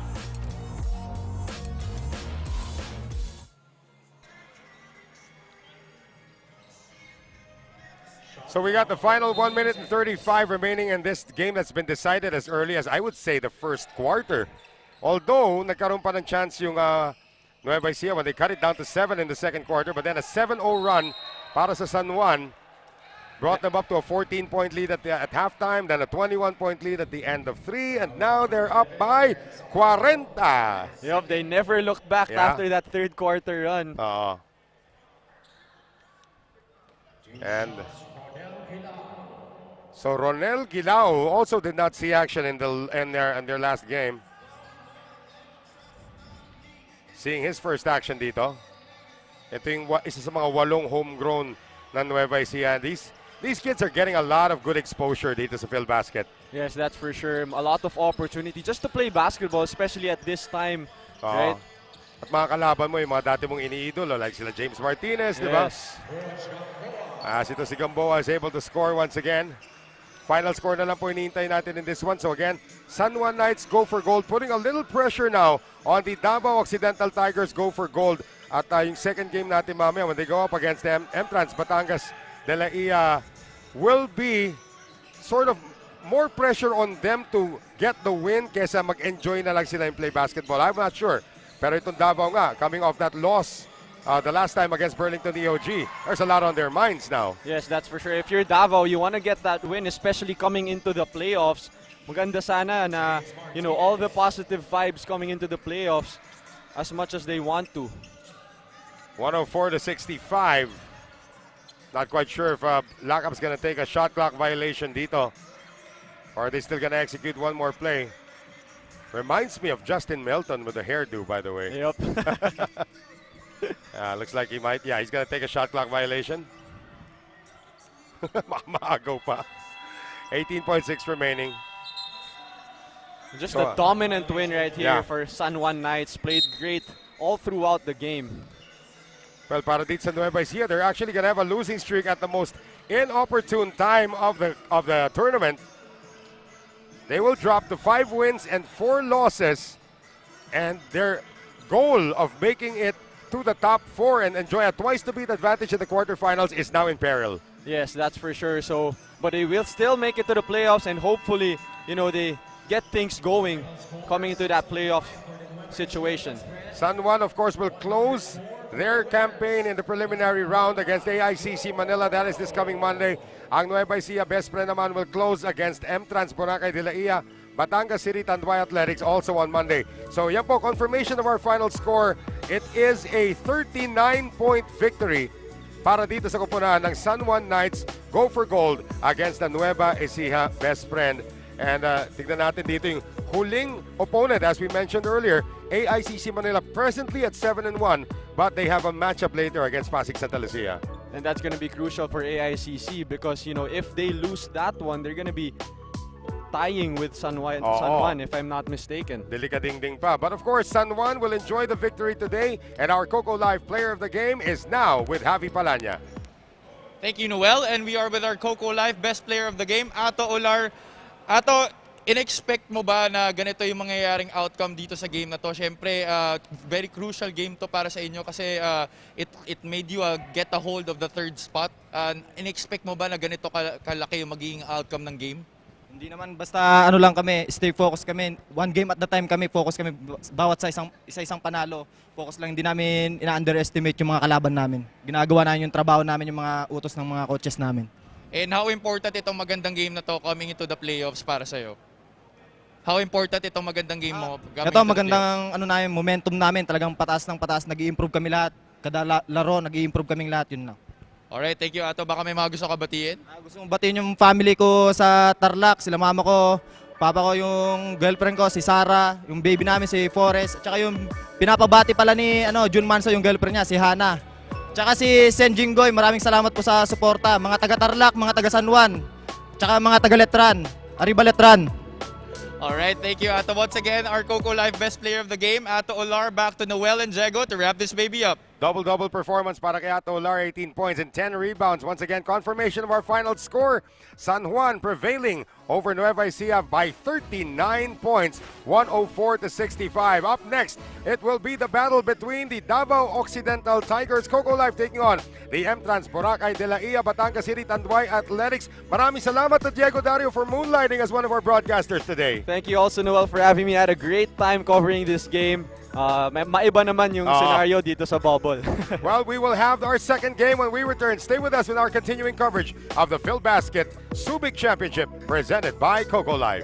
Speaker 2: So we got the final 1 minute and 35 remaining in this game that's been decided as early as, I would say, the first quarter. Although, nagkaroon pa ng chance yung Nueva Ecija when they cut it down to 7 in the second quarter, but then a 7-0 run para sa San Juan brought them up to a 14-point lead at halftime, then a 21-point lead at the end of 3, and now they're up by 40.
Speaker 3: Yup, they never looked back after that third quarter run.
Speaker 2: And so Ronel Gilao also did not see action in their last game. Seeing his first action dito. Ito yung isa sa mga 8 homegrown na Nueva Ecija. These kids are getting a lot of good exposure dito sa field basket.
Speaker 3: Yes, that's for sure. A lot of opportunity just to play basketball, especially at this time, right?
Speaker 2: At mga kalaban mo, yung mga dati mong iniidolo, like sila James Martinez, di ba? Ito si Gamboa is able to score once again. Final score na lang po hinihintay natin in this one. So again, San Juan Knights go for gold, putting a little pressure now on the Davao Occidental Tigers go for gold. At yung second game natin mamaya, when they go up against the M-Trans Batangas de la Ia, will be sort of more pressure on them to get the win kesa mag-enjoy na lang sila yung play basketball. I'm not sure. Pero itong Davao nga, coming off that loss the last time against Burlington EOG, there's a lot on their minds now.
Speaker 3: Yes, that's for sure. If you're Davao, you want to get that win, especially coming into the playoffs. Maganda sana na, you know, all the positive vibes coming into the playoffs as much as they want to.
Speaker 2: 104-65. Not quite sure if Lakap's going to take a shot clock violation dito. Or are they still going to execute one more play? Reminds me of Justin Melton with the hairdo, by the way.
Speaker 3: Yep.
Speaker 2: Looks like he might. Yeah, he's going to take a shot clock violation. Maagaw pa. 18.6 remaining.
Speaker 3: Just a dominant win right here for San Juan Knights. Played great all throughout the game.
Speaker 2: Well, para dito sa Nueva Ecija, they're actually going to have a losing streak at the most inopportune time of the tournament. They will drop to 5 wins and 4 losses, and their goal of making it to the top 4 and enjoy a twice-to-beat advantage in the quarterfinals is now in peril.
Speaker 3: Yes, that's for sure. So, but they will still make it to the playoffs, and hopefully, you know, they get things going coming into that playoff situation.
Speaker 2: San Juan, of course, will close their campaign in the preliminary round against AICC Manila. That is this coming Monday. Ang Nueva Ecija Bespren naman will close against M-Trans Boracay de la Ia, Batangas City Tanduay Athletics also on Monday. So yan po, confirmation of our final score. It is a 39-point victory para dito sa koponahan ng San Juan Knights go for gold against the Nueva Ecija Bespren. And tignan natin dito yung huling opponent, as we mentioned earlier, AICC Manila presently at 7-1, but they have a matchup later against Pasig Santa Lucia.
Speaker 3: And that's going to be crucial for AICC because, you know, if they lose that one, they're going to be tying with San Juan, if I'm not mistaken.
Speaker 2: Delikading-ding pa. But of course, San Juan will enjoy the victory today, and our Coco Live player of the game is now with Javi Palanya.
Speaker 6: Thank you, Noel. And we are with our Coco Live best player of the game, Ato Olar. Ato, in-expect mo ba na ganito yung mangyayaring outcome dito sa game na to? Siyempre, very crucial game to para sa inyo kasi it made you get a hold of the third spot. In-expect mo ba na ganito kalaki yung magiging outcome ng game?
Speaker 7: Hindi naman, basta ano lang kami, stay focused kami. One game at the time kami, focus kami bawat sa isang panalo. Focus lang, hindi namin ina-underestimate yung mga kalaban namin. Ginagawa namin yung trabaho namin, yung mga utos ng mga coaches namin.
Speaker 6: And how important itong magandang game na to coming into the playoffs para sa'yo? How important itong magandang game mo?
Speaker 7: Ito, magandang ano namin, momentum namin, talagang pataas ng pataas, nag-i-improve kami lahat. Kada laro, nag-i-improve kaming lahat, yun lang.
Speaker 6: Alright, thank you Ato. Baka may mga gusto ka batiin?
Speaker 7: Gusto kong batiin yung family ko sa Tarlac, sila mama ko, papa ko, yung girlfriend ko, si Sarah, yung baby namin, si Forrest, at saka yung pinapabati pala ni Jun Manso, yung girlfriend niya, si Hana. Tsaka si Sen Jinggoy, maraming salamat po sa suporta. Mga taga Tarlac, mga taga San Juan, tsaka mga taga Letran, Arriba Letran.
Speaker 6: Alright, thank you Ato. Once again, our Coco Live best player of the game, Ato Olar, back to Noel and Jego to wrap this baby up.
Speaker 2: Double-double performance para kay Ato Olar, 18 points and 10 rebounds. Once again, confirmation of our final score. San Juan prevailing over Nueva Ecija by 39 points, 104-65. Up next, it will be the battle between the Davao Occidental Tigers, Coco Life taking on the M-Trans Boracay de la Ia Batangas City Tanduay Athletics. Maraming salamat to Diego Dario for moonlighting as one of our broadcasters today.
Speaker 3: Thank you also, Noel, for having me. I had a great time covering this game. Maiba naman yung scenario dito sa bubble.
Speaker 2: Well, we will have our second game when we return. Stay with us with our continuing coverage of the Phil Basket Subic Championship presented by Coco Life.